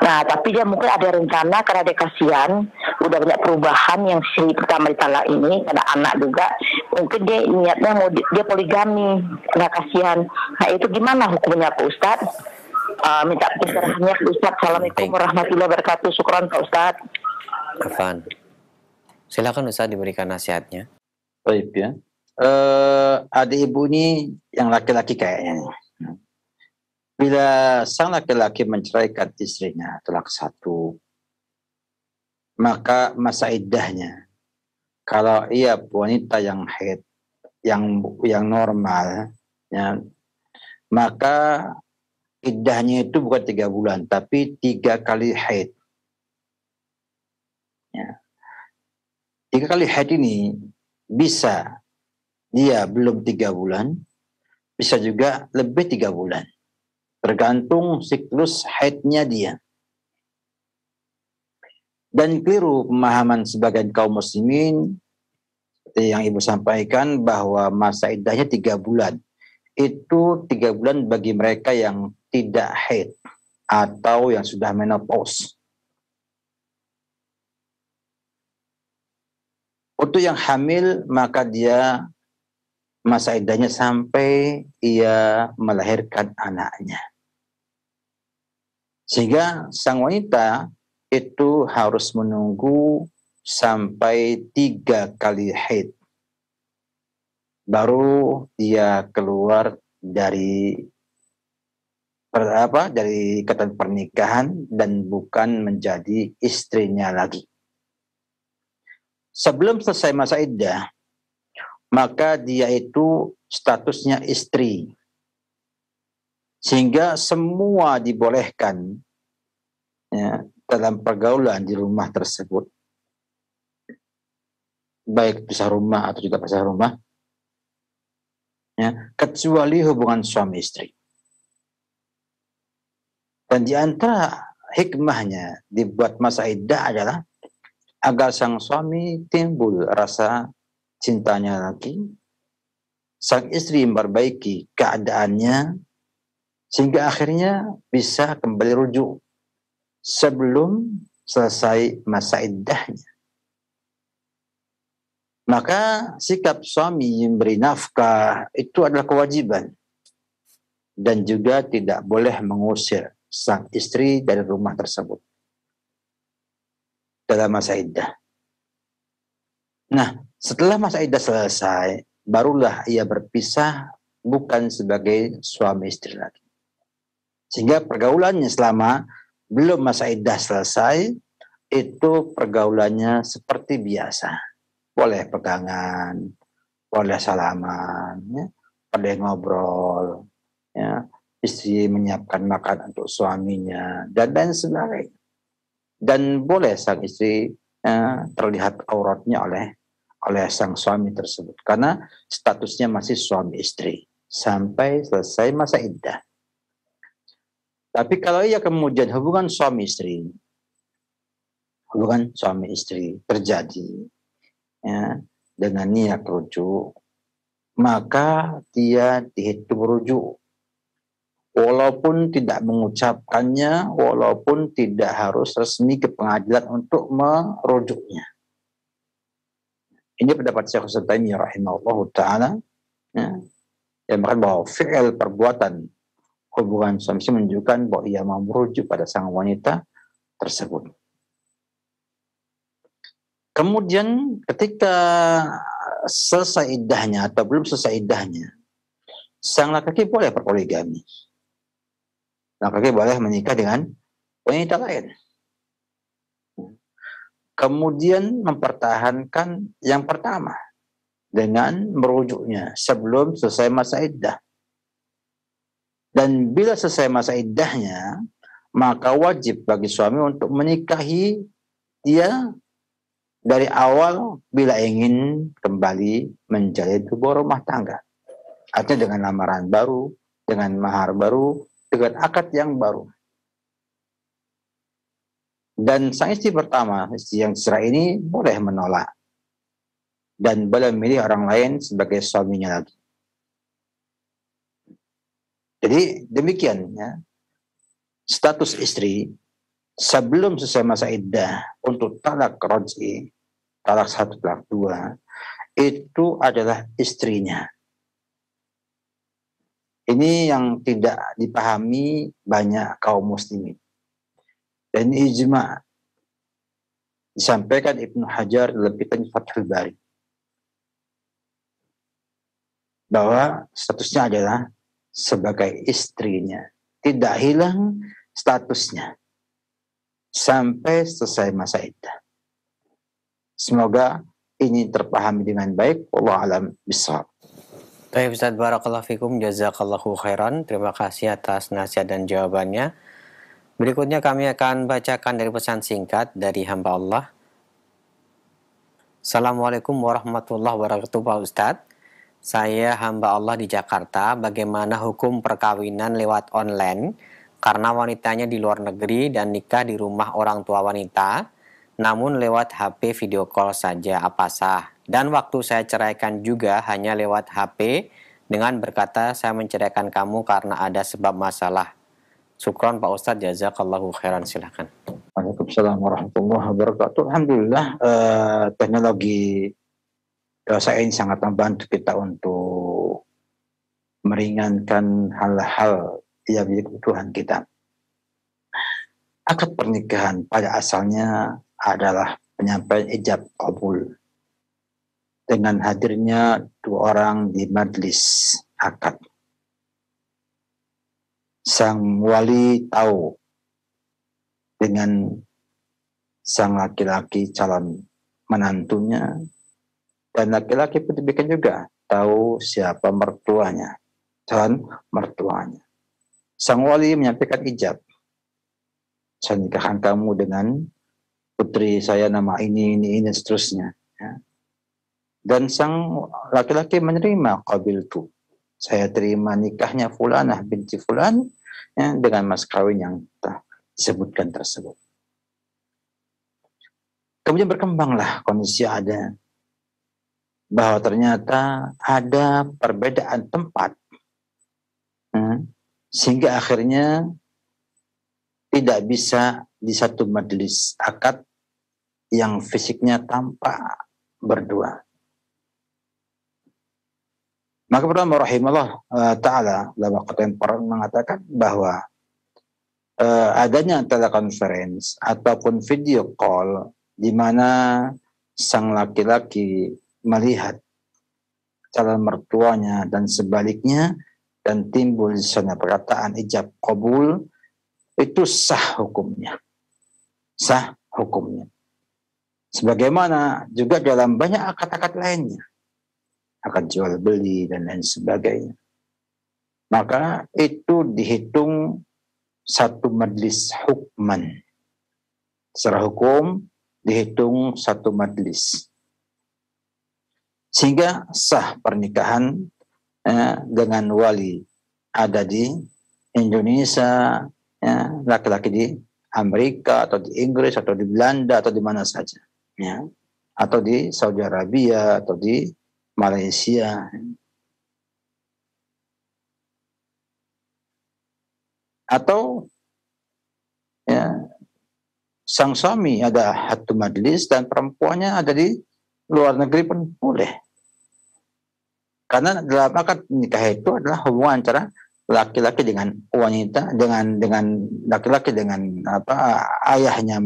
Nah, tapi dia mungkin ada rencana karena dia kasihan, udah banyak perubahan yang si pertama ditalak ini, ada anak juga. Mungkin dia niatnya mau dia poligami, karena kasihan. Nah, itu gimana hukumnya Pak Ustadz? Minta pencerahannya Pak Ustadz. Assalamualaikum warahmatullahi wabarakatuh. Syukran Pak Ustadz. Afan. Silakan Ustadz diberikan nasihatnya. Baik ya. Adik ibu ini yang laki-laki kayaknya nih. Bila sang laki-laki menceraikan istrinya talak 1, maka masa iddahnya, kalau ia wanita yang haid, yang normal, ya, maka iddahnya itu bukan 3 bulan, tapi 3 kali haid. Ya. 3 kali haid ini bisa dia belum 3 bulan, bisa juga lebih 3 bulan. Tergantung siklus haidnya dia. Dan keliru pemahaman sebagian kaum muslimin, seperti yang Ibu sampaikan, bahwa masa iddahnya 3 bulan. Itu 3 bulan bagi mereka yang tidak haid atau yang sudah menopause. Untuk yang hamil, maka dia masa iddahnya sampai ia melahirkan anaknya. Sehingga sang wanita itu harus menunggu sampai 3 kali haid, baru dia keluar dari ikatan pernikahan dan bukan menjadi istrinya lagi. Sebelum selesai masa iddah, maka dia itu statusnya istri. Sehingga semua dibolehkan ya, dalam pergaulan di rumah tersebut. baik pisah rumah atau juga pisah rumah, ya, kecuali hubungan suami istri. Dan di antara hikmahnya dibuat masa iddah adalah agar sang suami timbul rasa cintanya lagi, sang istri memperbaiki keadaannya, sehingga akhirnya bisa kembali rujuk sebelum selesai masa iddahnya. Maka sikap suami memberi nafkah itu adalah kewajiban, dan juga tidak boleh mengusir sang istri dari rumah tersebut dalam masa iddah. Nah, setelah masa iddah selesai, barulah ia berpisah, bukan sebagai suami istri lagi. Sehingga pergaulannya selama belum masa iddah selesai, itu pergaulannya seperti biasa. Boleh pegangan, boleh salaman, ya, boleh ngobrol, ya, istri menyiapkan makan untuk suaminya, dan lain sebagainya. Dan boleh sang istri terlihat auratnya oleh sang suami tersebut, karena statusnya masih suami istri sampai selesai masa iddah. Tapi kalau ia kemudian hubungan suami istri terjadi, ya, dengan niat rujuk, maka dia dihitung rujuk. Walaupun tidak mengucapkannya, walaupun tidak harus resmi ke pengadilan untuk merujuknya. Ini pendapat Syekh Utsaimin rahimahullah ta'ala, ya, yang mengatakan bahwa fi'il perbuatan hubungan suami istri menunjukkan bahwa ia mau merujuk pada sang wanita tersebut. Kemudian ketika selesai iddahnya atau belum selesai iddahnya, sang laki-laki boleh berpoligami. Laki-laki boleh menikah dengan wanita lain. Kemudian mempertahankan yang pertama dengan merujuknya sebelum selesai masa iddah. Dan bila selesai masa iddahnya, maka wajib bagi suami untuk menikahi dia dari awal bila ingin kembali menjalin hubungan rumah tangga. Artinya dengan lamaran baru, dengan mahar baru, dengan akad yang baru. Dan sang istri pertama, istri yang cerai ini boleh menolak dan boleh memilih orang lain sebagai suaminya lagi. Jadi demikian, ya, status istri sebelum selesai masa iddah untuk talak raj'i, talak 1, talak 2, itu adalah istrinya. Ini yang tidak dipahami banyak kaum muslimin. Dan ijma' disampaikan Ibnu Hajar dalam kitab Fathul Bari, bahwa statusnya adalah sebagai istrinya, tidak hilang statusnya sampai selesai masa iddah. Semoga ini terpahami dengan baik. Wallahu a'lam bishawab. Baik Ustaz, barakallahu fikum, jazakallahu khairan. Terima kasih atas nasihat dan jawabannya. Berikutnya kami akan bacakan dari pesan singkat dari hamba Allah. Assalamualaikum warahmatullahi wabarakatuh Pak Ustadz. Saya hamba Allah di Jakarta. Bagaimana hukum perkawinan lewat online? Karena wanitanya di luar negeri dan nikah di rumah orang tua wanita, namun lewat HP video call saja, apa sah? Dan waktu saya ceraikan juga hanya lewat HP dengan berkata saya menceraikan kamu karena ada sebab masalah. Syukron Pak Ustadz, jazakallahu khairan, silakan. Waalaikumsalam warahmatullahi wabarakatuh. Alhamdulillah, teknologi saya ini sangat membantu kita untuk meringankan hal-hal yang menjadi kebutuhan kita. Akad pernikahan pada asalnya adalah penyampaian ijab qabul dengan hadirnya 2 orang di majlis akad. Sang wali tahu dengan sang laki-laki calon menantunya, dan laki-laki pun demikian juga tahu siapa mertuanya, calon mertuanya. Sang wali menyampaikan ijab, saya nikahkan kamu dengan putri saya nama ini, dan seterusnya. Ya. Dan sang laki-laki menerima, qabiltu, saya terima nikahnya fulanah binti fulan, ya, dengan mas kawin yang disebutkan tersebut. Kemudian berkembanglah kondisi ada bahwa ternyata ada perbedaan tempat, sehingga akhirnya tidak bisa di satu majelis akad yang fisiknya tampak berdua. Maka pertama rahimahullah ta'ala dalam kontemporer mengatakan bahwa adanya telekonferensi ataupun video call di mana sang laki-laki melihat calon mertuanya dan sebaliknya, dan timbul di sana perkataan ijab qabul, itu sah hukumnya. Sah hukumnya. Sebagaimana juga dalam banyak akad-akad lainnya, akad jual beli dan lain sebagainya. Maka itu dihitung satu majlis hukman. Secara hukum dihitung satu majlis. Sehingga sah pernikahan dengan wali ada di Indonesia, laki-laki di Amerika atau di Inggris atau di Belanda atau di mana saja, ya, atau di Saudi Arabia atau di Malaysia. Atau ya, sang suami ada satu majlis dan perempuannya ada di luar negeri pun boleh. Karena dalam akad nikah itu adalah hubungan antara laki-laki dengan wanita, dengan laki-laki dengan ayahnya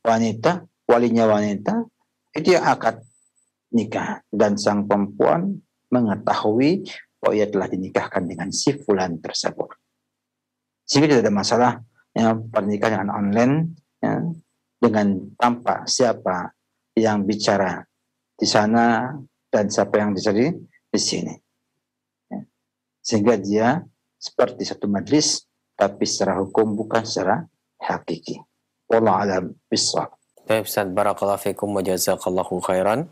wanita, walinya wanita, itu yang akad nikah, dan sang perempuan mengetahui bahwa ia telah dinikahkan dengan si fulan tersebut. Sehingga tidak ada masalah ya, pernikahan dengan online ya, dengan tanpa siapa yang bicara di sana dan siapa yang bisa di sini. Ya. Sehingga dia seperti satu majlis, tapi secara hukum bukan secara hakiki. Wallahu a'lam bishawab. Baik Ustaz, barakallahu fikum wa jazakallahu khairan.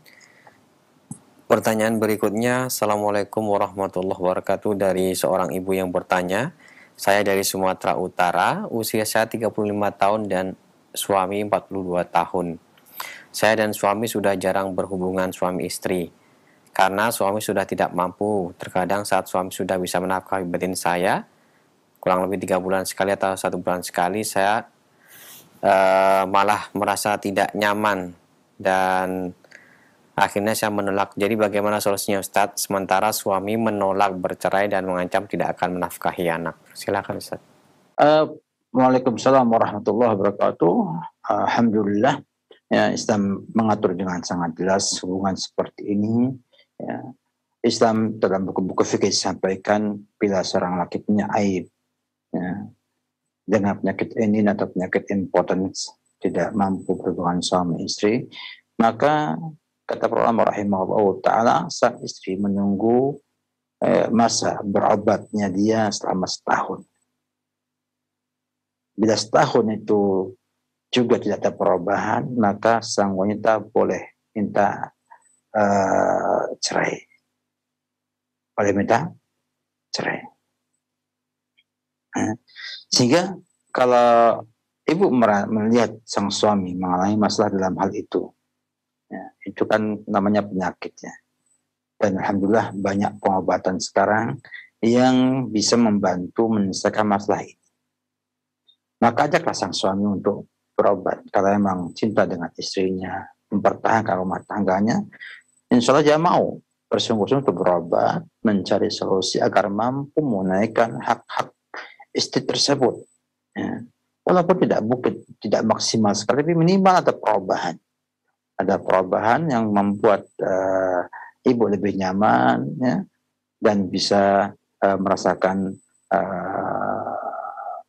Pertanyaan berikutnya, Assalamualaikum warahmatullahi wabarakatuh, dari seorang ibu yang bertanya, saya dari Sumatera Utara, usia saya 35 tahun dan suami 42 tahun. Saya dan suami sudah jarang berhubungan suami istri, karena suami sudah tidak mampu. Terkadang saat suami sudah bisa menafkahi batin saya, kurang lebih 3 bulan sekali atau 1 bulan sekali, saya malah merasa tidak nyaman dan akhirnya saya menolak. Jadi bagaimana solusinya Ustadz? Sementara suami menolak bercerai dan mengancam tidak akan menafkahi anak. Silakan Ustadz. Waalaikumsalam warahmatullahi wabarakatuh. Alhamdulillah ya, Islam mengatur dengan sangat jelas hubungan seperti ini. Ya. Islam dalam buku-buku fikih sampaikan bila seorang laki punya aib ya, dengan penyakit ini atau penyakit impotence, tidak mampu berhubungan suami istri, maka kata para ulama rahimahullah ta'ala, sang istri menunggu masa berobatnya dia selama setahun. Bila setahun itu juga tidak ada perubahan, maka sang wanita boleh minta cerai. Boleh minta cerai. Sehingga kalau ibu melihat sang suami mengalami masalah dalam hal itu, ya, itu kan namanya penyakit ya. Dan alhamdulillah banyak pengobatan sekarang yang bisa membantu menyelesaikan masalah ini. Maka ajaklah sang suami untuk berobat. Kalau memang cinta dengan istrinya, mempertahankan rumah tangganya, insya Allah dia mau bersungguh-sungguh untuk berobat, mencari solusi agar mampu menaikkan hak-hak istri tersebut. Ya. Walaupun tidak maksimal sekali, tapi minimal ada perubahan. Ada perubahan yang membuat ibu lebih nyaman ya, dan bisa merasakan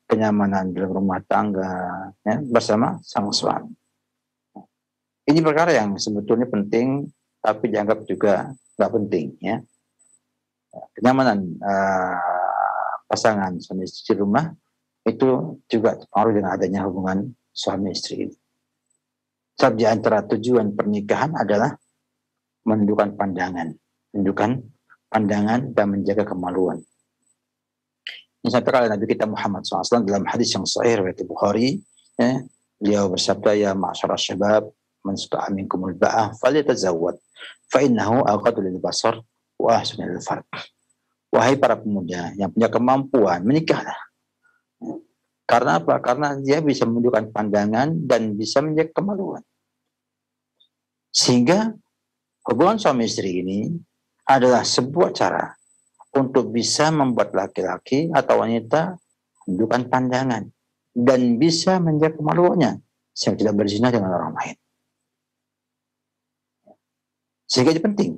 kenyamanan dalam rumah tangga ya, bersama sang suami. Ini perkara yang sebetulnya penting, tapi dianggap juga nggak penting ya. Kenyamanan pasangan suami istri di rumah itu juga terpengaruh dengan adanya hubungan suami istri ini. Sebab di antara tujuan pernikahan adalah menundukkan pandangan dan menjaga kemaluan. Ini sampaikan oleh Nabi kita Muhammad SAW dalam hadis yang sahih riwayat Bukhari. Beliau bersabda, ya ma'syarasy syabab, man istata'a minkumul ba'ah falyatazawwad fa innahu aghaddu lil basar wa ahsanu lil farj. Wahai para pemuda yang punya kemampuan, menikahlah. Karena apa? Karena dia bisa menunjukkan pandangan dan bisa menjaga kemaluan. Sehingga hubungan suami istri ini adalah sebuah cara untuk bisa membuat laki-laki atau wanita menunjukkan pandangan dan bisa menjaga kemaluannya sehingga tidak berzina dengan orang lain. Sehingga itu penting.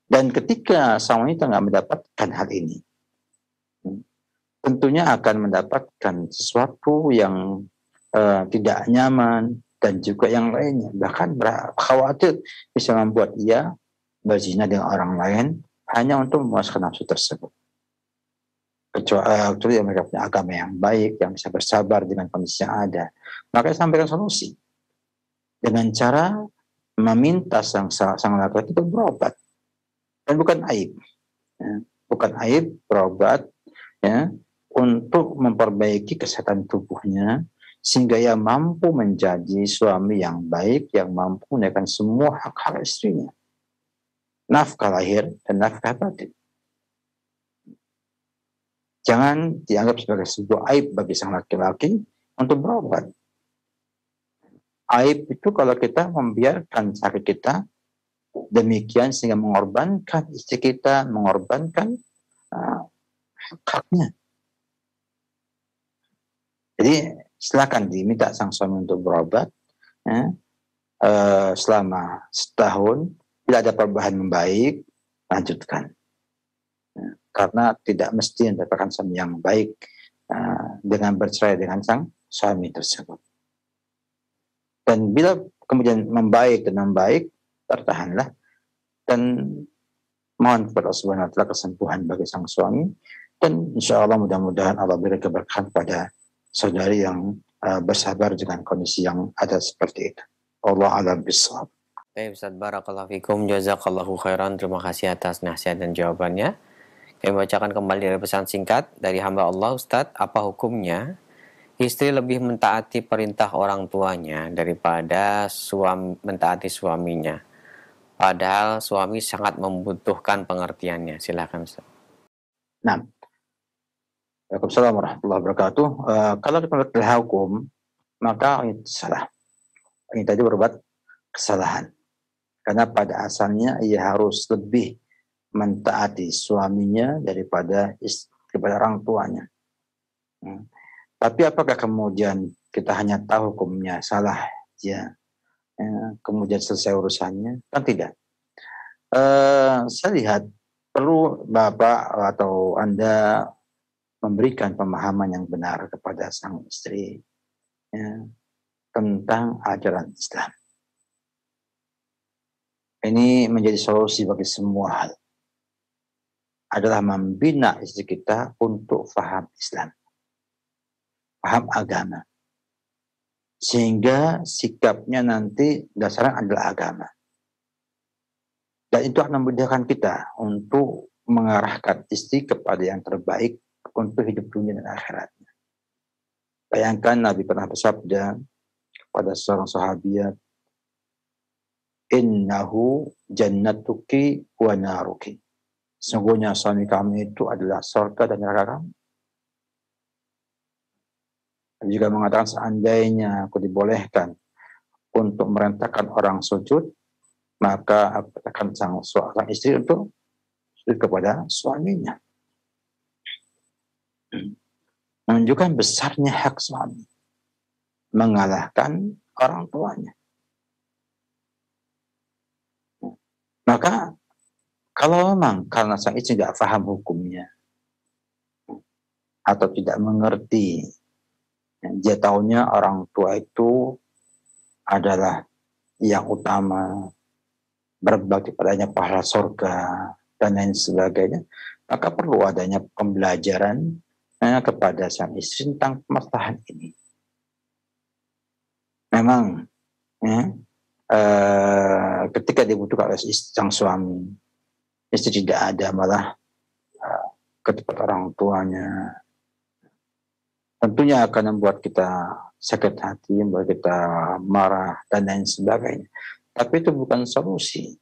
Dan ketika sang wanita nggak mendapatkan hal ini, tentunya akan mendapatkan sesuatu yang tidak nyaman dan juga yang lainnya. Bahkan khawatir bisa membuat ia berzina dengan orang lain hanya untuk memuaskan nafsu tersebut. Kecuali mereka punya agama yang baik, yang bisa bersabar dengan kondisi yang ada. Maka sampaikan solusi dengan cara meminta sang laki-laki itu berobat. Dan bukan aib, bukan aib berobat untuk memperbaiki kesehatan tubuhnya sehingga ia mampu menjadi suami yang baik yang mampu menunaikan semua hak-hak istrinya, nafkah lahir dan nafkah batin. Jangan dianggap sebagai sebuah aib bagi sang laki-laki untuk berobat. Aib itu kalau kita membiarkan sakit kita demikian sehingga mengorbankan istri kita, mengorbankan haknya. Jadi silakan diminta sang suami untuk berobat selama setahun. Bila ada perubahan membaik, lanjutkan. Karena tidak mesti mendapatkan suami yang baik dengan bercerai dengan sang suami tersebut. Dan bila kemudian membaik, bertahanlah dan mohon kepada Allah Subhanahu wa taala kesembuhan bagi sang suami, dan insya Allah mudah-mudahan Allah beri keberkahan pada saudari yang bersabar dengan kondisi yang ada seperti itu. Allah a'lam bishawab. Baik Ustaz, barakallahu fikum, jazakallahu khairan. Terima kasih atas nasihat dan jawabannya. Kami bacakan kembali dari pesan singkat dari hamba Allah. Ustaz, apa hukumnya istri lebih mentaati perintah orang tuanya daripada mentaati suaminya? Padahal suami sangat membutuhkan pengertiannya. Silakan Ustaz. Nah, Waalaikumsalam warahmatullahi wabarakatuh. Kalau kita melihat hukum, maka itu salah. Ini tadi berbuat kesalahan. Karena pada asalnya ia harus lebih mentaati suaminya daripada orang tuanya. Tapi apakah kemudian kita hanya tahu hukumnya salah, kemudian selesai urusannya? Kan tidak. Saya lihat perlu Bapak atau Anda memberikan pemahaman yang benar kepada sang istri tentang ajaran Islam. Ini menjadi solusi bagi semua hal. Adalah membina istri kita untuk faham Islam, paham agama. Sehingga sikapnya nanti dasarnya adalah agama. Dan itu akan memudahkan kita untuk mengarahkan istri kepada yang terbaik untuk hidup dunia dan akhiratnya. Bayangkan Nabi pernah bersabda kepada seorang sahabiat, innahu jannatuki wa naruki. Sungguhnya suami kami itu adalah surga dan neraka kamu. Nabi juga mengatakan, seandainya aku dibolehkan untuk merintahkan orang sujud, maka aku katakan sang istri untuk sujud kepada suaminya. Menunjukkan besarnya hak suami mengalahkan orang tuanya. Maka kalau memang karena sang istri tidak paham hukumnya atau tidak mengerti, dia tahunya orang tua itu adalah yang utama, berbakti padanya pahala surga dan lain sebagainya, maka perlu adanya pembelajaran kepada sang istri tentang permasalahan ini. Memang ketika dibutuhkan oleh sang suami, istri tidak ada, malah ke tempat orang tuanya, tentunya akan membuat kita sakit hati, membuat kita marah, dan lain sebagainya. Tapi itu bukan solusi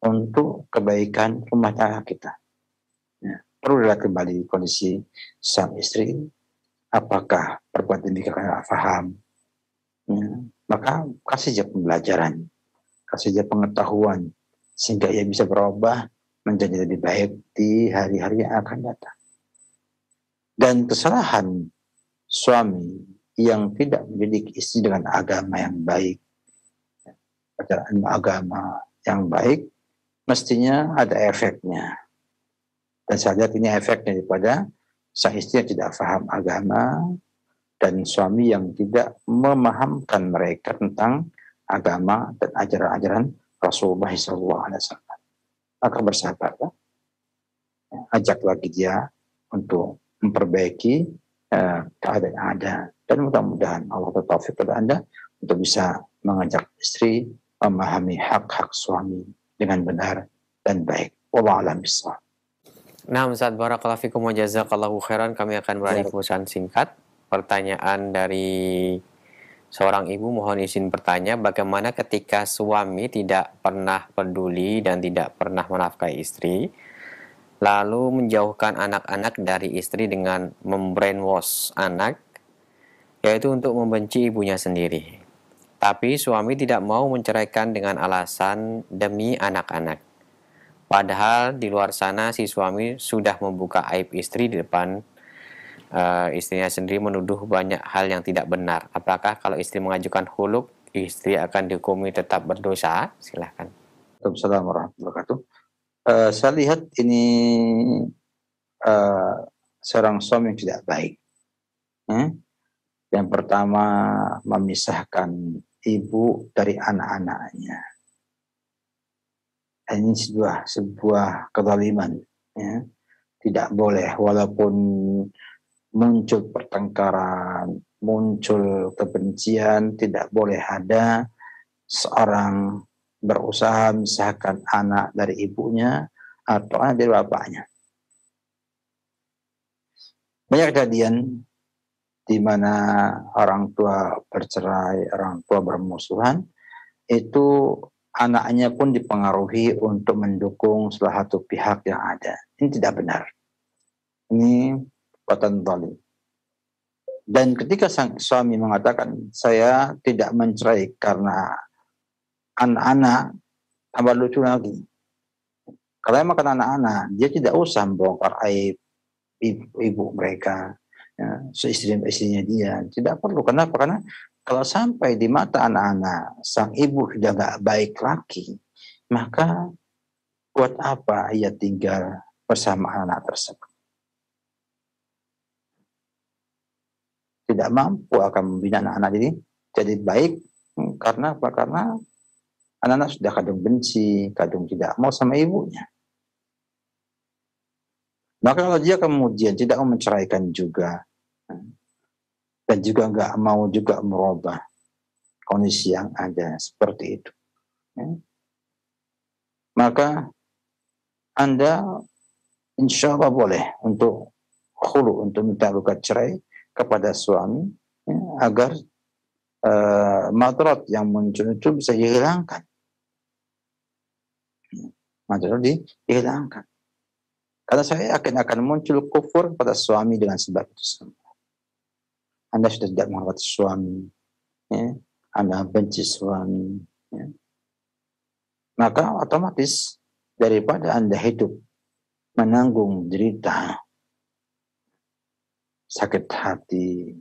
untuk kebaikan rumah tangga kita. Perlu dilihat kembali kondisi sang istri, apakah perbuatan demikian paham. Maka kasih dia pembelajaran, kasih dia pengetahuan, sehingga ia bisa berubah menjadi lebih baik di hari-hari yang akan datang. Dan kesalahan suami yang tidak mendidik istri dengan agama yang baik, ajaran agama yang baik, mestinya ada efeknya. Dan saya lihat ini efeknya daripada sang istri yang tidak paham agama dan suami yang tidak memahamkan mereka tentang agama dan ajaran-ajaran Rasulullah SAW. Maka bersahabatlah, ajak lagi dia untuk memperbaiki keadaan yang ada, dan mudah-mudahan Allah bertaufik kepada Anda untuk bisa mengajak istri memahami hak-hak suami dengan benar dan baik. Wallahu a'lam bishawab. Nah, Ustaz, barakallahu fikum wa jazakallahu khairan. Kami akan beralih ke pesan singkat. Pertanyaan dari seorang ibu, mohon izin bertanya, bagaimana ketika suami tidak pernah peduli dan tidak pernah menafkahi istri, lalu menjauhkan anak-anak dari istri dengan membrainwash anak, yaitu untuk membenci ibunya sendiri. Tapi suami tidak mau menceraikan dengan alasan demi anak-anak. Padahal di luar sana si suami sudah membuka aib istri di depan istrinya sendiri, menuduh banyak hal yang tidak benar. Apakah kalau istri mengajukan khuluk, istri akan dihukumi tetap berdosa? Silahkan. Assalamualaikum warahmatullahi wabarakatuh. Saya lihat ini seorang suami yang tidak baik. Yang pertama, memisahkan ibu dari anak-anaknya. Ini sebuah kezaliman. Tidak boleh, walaupun muncul pertengkaran, muncul kebencian, tidak boleh ada seorang berusaha memisahkan anak dari ibunya atau anak dari bapaknya. Banyak kejadian di mana orang tua bercerai, orang tua bermusuhan, itu anaknya pun dipengaruhi untuk mendukung salah satu pihak yang ada. Ini tidak benar. Ini perbuatan zalim. Dan ketika sang suami mengatakan, saya tidak mencerai karena anak-anak, tambah lucu lagi. Kalau emang karena anak-anak, dia tidak usah membongkar aib ibu mereka, istri-istrinya dia. Tidak perlu. Kenapa? Karena kalau sampai di mata anak-anak sang ibu sudah nggak baik lagi, maka buat apa ia tinggal bersama anak tersebut? Tidak mampu akan membina anak-anak jadi baik. Karena apa? Karena anak-anak sudah kadung benci, kadung tidak mau sama ibunya. Maka kalau dia kemudian tidak mau menceraikan juga, dan juga nggak mau juga merubah kondisi yang ada seperti itu, maka Anda insya Allah boleh untuk khulu, untuk minta gugat cerai kepada suami, agar madarat yang muncul itu bisa dihilangkan. Madarat dihilangkan. Karena saya yakin akan muncul kufur pada suami dengan sebab itu semua. Anda sudah tidak menghormati suami, Anda benci suami, maka otomatis daripada Anda hidup menanggung derita, sakit hati,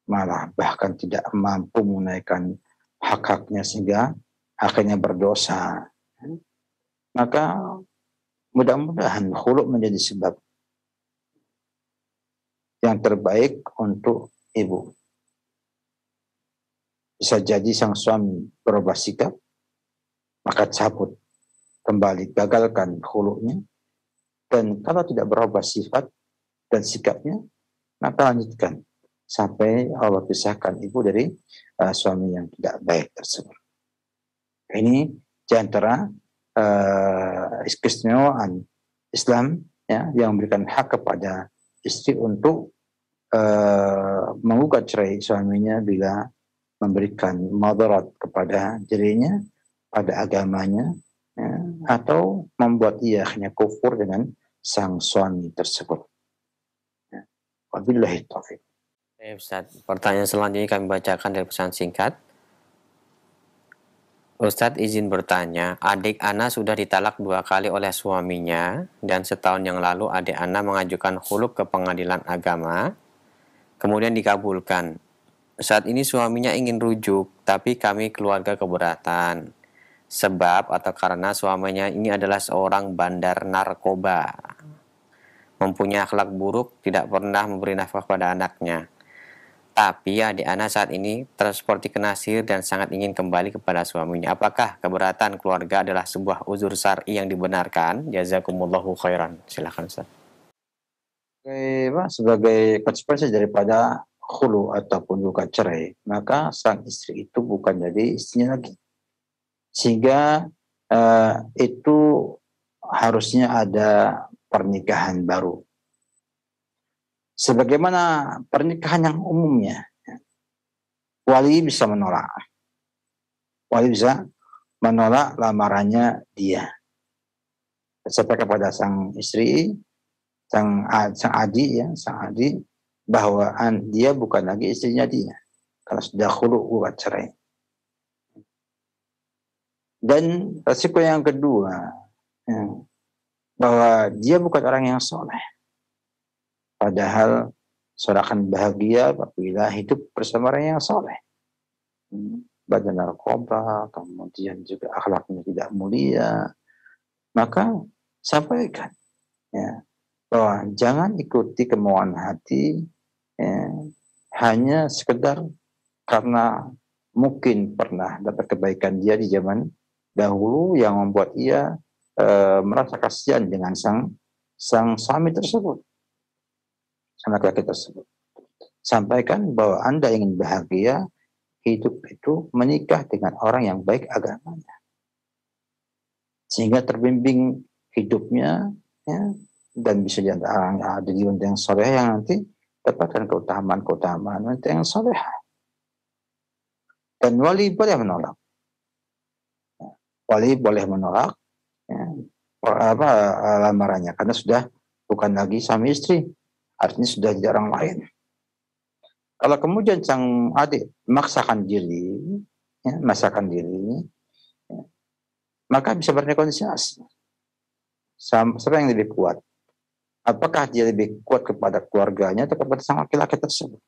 malah bahkan tidak mampu menunaikan hak-haknya sehingga akhirnya berdosa, maka mudah-mudahan khuluk menjadi sebab yang terbaik untuk ibu. Bisa jadi sang suami berubah sikap, maka cabut kembali, gagalkan khuluknya. Dan kalau tidak berubah sifat dan sikapnya, maka lanjutkan sampai Allah pisahkan ibu dari suami yang tidak baik tersebut. Ini di antara keistimewaan Islam ya, yang memberikan hak kepada istri untuk menggugat cerai suaminya bila memberikan madarat kepada dirinya, pada agamanya, ya, atau membuat ia akhirnya kufur dengan sang suami tersebut. Ya. Wabillahi taufiq. Ustaz, pertanyaan selanjutnya kami bacakan dari pesan singkat. Ustadz izin bertanya, adik Ana sudah ditalak 2 kali oleh suaminya dan setahun yang lalu adik Ana mengajukan khuluk ke pengadilan agama, kemudian dikabulkan. Saat ini suaminya ingin rujuk, tapi kami keluarga keberatan. Sebab atau karena suaminya ini adalah seorang bandar narkoba, mempunyai akhlak buruk, tidak pernah memberi nafkah pada anaknya. Tapi adik Ana saat ini seperti kenasir dan sangat ingin kembali kepada suaminya. Apakah keberatan keluarga adalah sebuah uzur syar'i yang dibenarkan? Jazakumullahu khairan. Silakan Ustaz. Sebagai konsekuensi daripada khulu ataupun gugat cerai, maka sang istri itu bukan jadi istrinya lagi. Sehingga itu harusnya ada pernikahan baru. Sebagaimana pernikahan yang umumnya, wali bisa menolak. Wali bisa menolak lamarannya dia. Sampai kepada sang istri, sang adik, bahwa dia bukan lagi istrinya dia. Kalau sudah khulu gugat cerai. Dan resiko yang kedua, bahwa dia bukan orang yang soleh. Padahal seorang akan bahagia apabila hidup bersama orang yang soleh. Badan narkoba, kemudian juga akhlaknya tidak mulia. Maka sampaikan ya, bahwa jangan ikuti kemauan hati ya, hanya sekedar karena mungkin pernah dapat kebaikan dia di zaman dahulu yang membuat ia merasa kasihan dengan sang suami tersebut. Laki-laki tersebut. Sampaikan bahwa Anda ingin bahagia, hidup itu menikah dengan orang yang baik agamanya. Sehingga terbimbing hidupnya, ya, dan bisa ada di wanita yang soleh yang nanti dapatkan keutamaan wanita yang soleh. Dan wali boleh menolak. Wali boleh menolak ya, lamarannya karena sudah bukan lagi suami istri. Artinya sudah jadi orang lain. Kalau kemudian sang adik memaksakan diri, ya, ya, maka bisa bernegosiasi. Siapa yang lebih kuat? Apakah dia lebih kuat kepada keluarganya atau kepada sang laki-laki tersebut?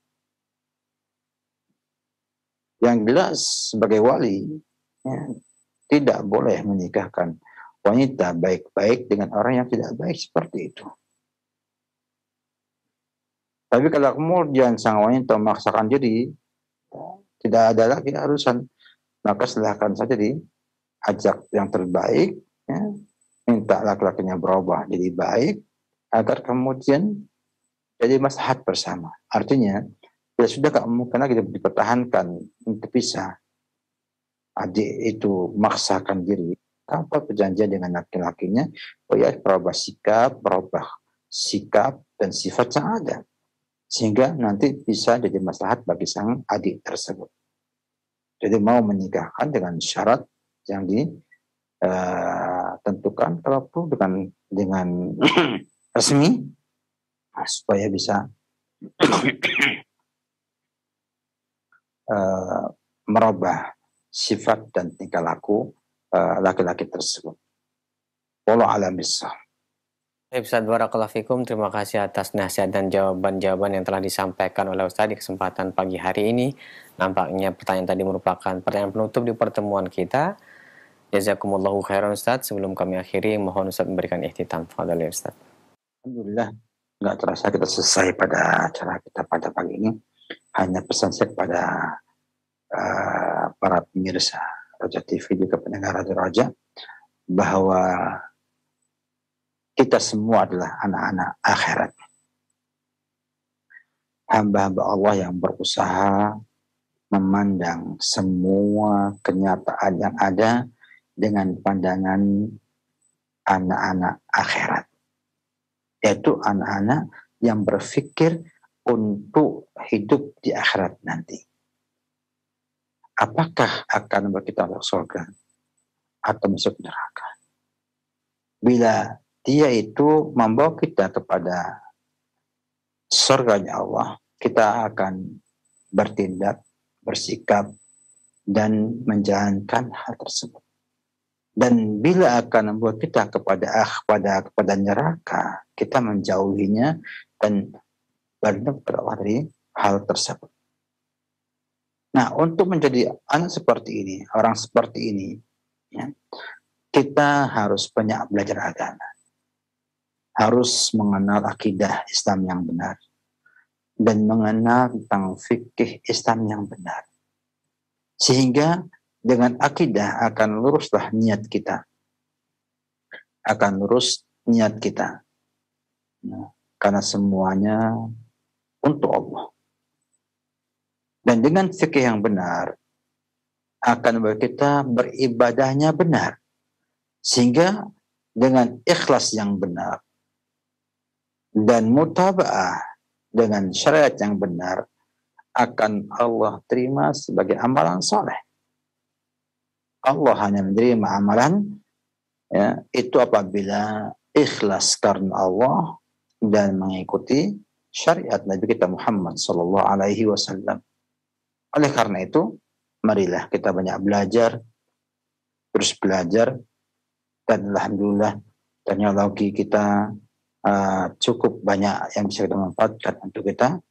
Yang jelas sebagai wali, ya, tidak boleh menikahkan wanita baik-baik dengan orang yang tidak baik seperti itu. Tapi kalau kemudian sang wanita memaksakan diri, tidak ada lagi harusan, maka silahkan saja diajak yang terbaik, ya, minta laki-lakinya berubah jadi baik, agar kemudian jadi maslahat bersama. Artinya, ya sudah gak mungkin lagi dipertahankan untuk bisa adik itu memaksakan diri tanpa perjanjian dengan laki-lakinya, ya berubah sikap dan sifat yang ada. Sehingga nanti bisa jadi maslahat bagi sang adik tersebut. Jadi mau menikahkan dengan syarat yang ditentukan kalau perlu dengan resmi supaya bisa merubah sifat dan tingkah laku laki-laki tersebut. Wallahu a'lam bishawab. Ustaz barakallahu fikum, terima kasih atas nasihat dan jawaban-jawaban yang telah disampaikan oleh Ustaz di kesempatan pagi hari ini. Nampaknya pertanyaan tadi merupakan pertanyaan penutup di pertemuan kita. Jazakumullahu khairan Ustaz. Sebelum kami akhiri, mohon Ustaz memberikan ihtitam. Fadhil Ustaz. Alhamdulillah, nggak terasa kita selesai pada acara kita pada pagi ini. Hanya pesan saya kepada para pemirsa Raja TV juga pendengar Radio Raja bahwa kita semua adalah anak-anak akhirat. hamba-hamba Allah yang berusaha memandang semua kenyataan yang ada dengan pandangan anak-anak akhirat, yaitu anak-anak yang berpikir untuk hidup di akhirat nanti. Apakah akan kita masuk surga atau masuk neraka? Bila dia itu membawa kita kepada surganya Allah, kita akan bertindak, bersikap, dan menjalankan hal tersebut. Dan bila akan membuat kita kepada neraka, kita menjauhinya dan bertindak kepada Allah dari hal tersebut. Nah, untuk menjadi anak seperti ini, orang seperti ini, ya, kita harus banyak belajar agama, harus mengenal akidah Islam yang benar, dan mengenal tentang fikih Islam yang benar. Sehingga dengan akidah akan luruslah niat kita. Akan lurus niat kita. Nah, karena semuanya untuk Allah. Dan dengan fikih yang benar, akan membuat kita beribadahnya benar. Sehingga dengan ikhlas yang benar, dan mutaba'ah dengan syariat yang benar, akan Allah terima sebagai amalan soleh. Allah hanya menerima amalan itu apabila ikhlas karena Allah dan mengikuti syariat Nabi kita Muhammad sallallahu alaihi wasallam. Oleh karena itu, marilah kita banyak belajar, terus belajar, dan alhamdulillah teknologi kita cukup banyak yang bisa kita manfaatkan untuk kita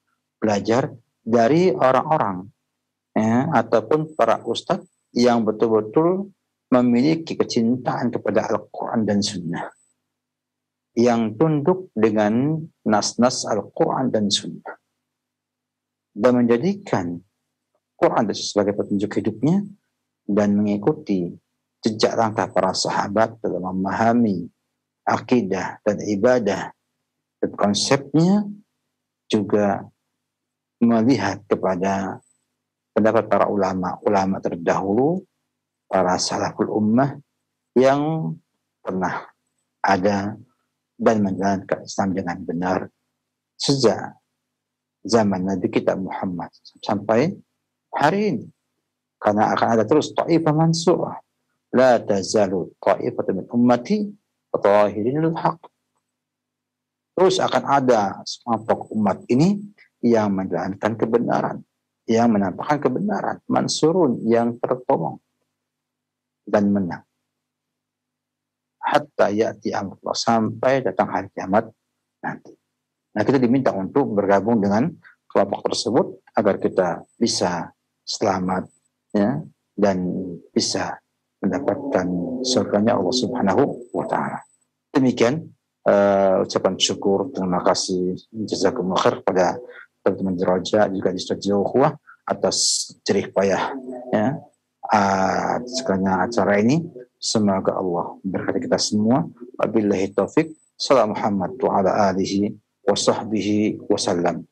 belajar dari orang-orang ataupun para ustadz yang betul-betul memiliki kecintaan kepada Al-Quran dan Sunnah, yang tunduk dengan nas-nas Al-Quran dan Sunnah, dan menjadikan Quran sebagai petunjuk hidupnya dan mengikuti jejak langkah para sahabat dalam memahami akidah dan ibadah dan konsepnya, juga melihat kepada pendapat para ulama terdahulu, para salaful ummah yang pernah ada dan menjalankan Islam dengan benar sejak zaman Nabi kita Muhammad sampai hari ini. Karena akan ada terus ta'ifah mansurah, la tazalu ta'ifah min ummati tahirinul haq. Terus akan ada sekelompok umat ini yang menjalankan kebenaran, yang menampakkan kebenaran, mansurun, yang tertolong dan menang. Hatta ya'ti amrullah, sampai datang hari kiamat nanti. Nah, kita diminta untuk bergabung dengan kelompok tersebut agar kita bisa selamat, ya, dan bisa mendapatkan surganya Allah Subhanahu wa Ta'ala. Demikian ucapan syukur, terima kasih, jazakumullah khair pada teman-teman Diraja, juga di studio Ukhuwah atas jerih payah sekarang acara ini. Semoga Allah memberkati kita semua. Wabillahi taufik. Salam Muhammad wa ala alihi wa sahbihi wa sallam.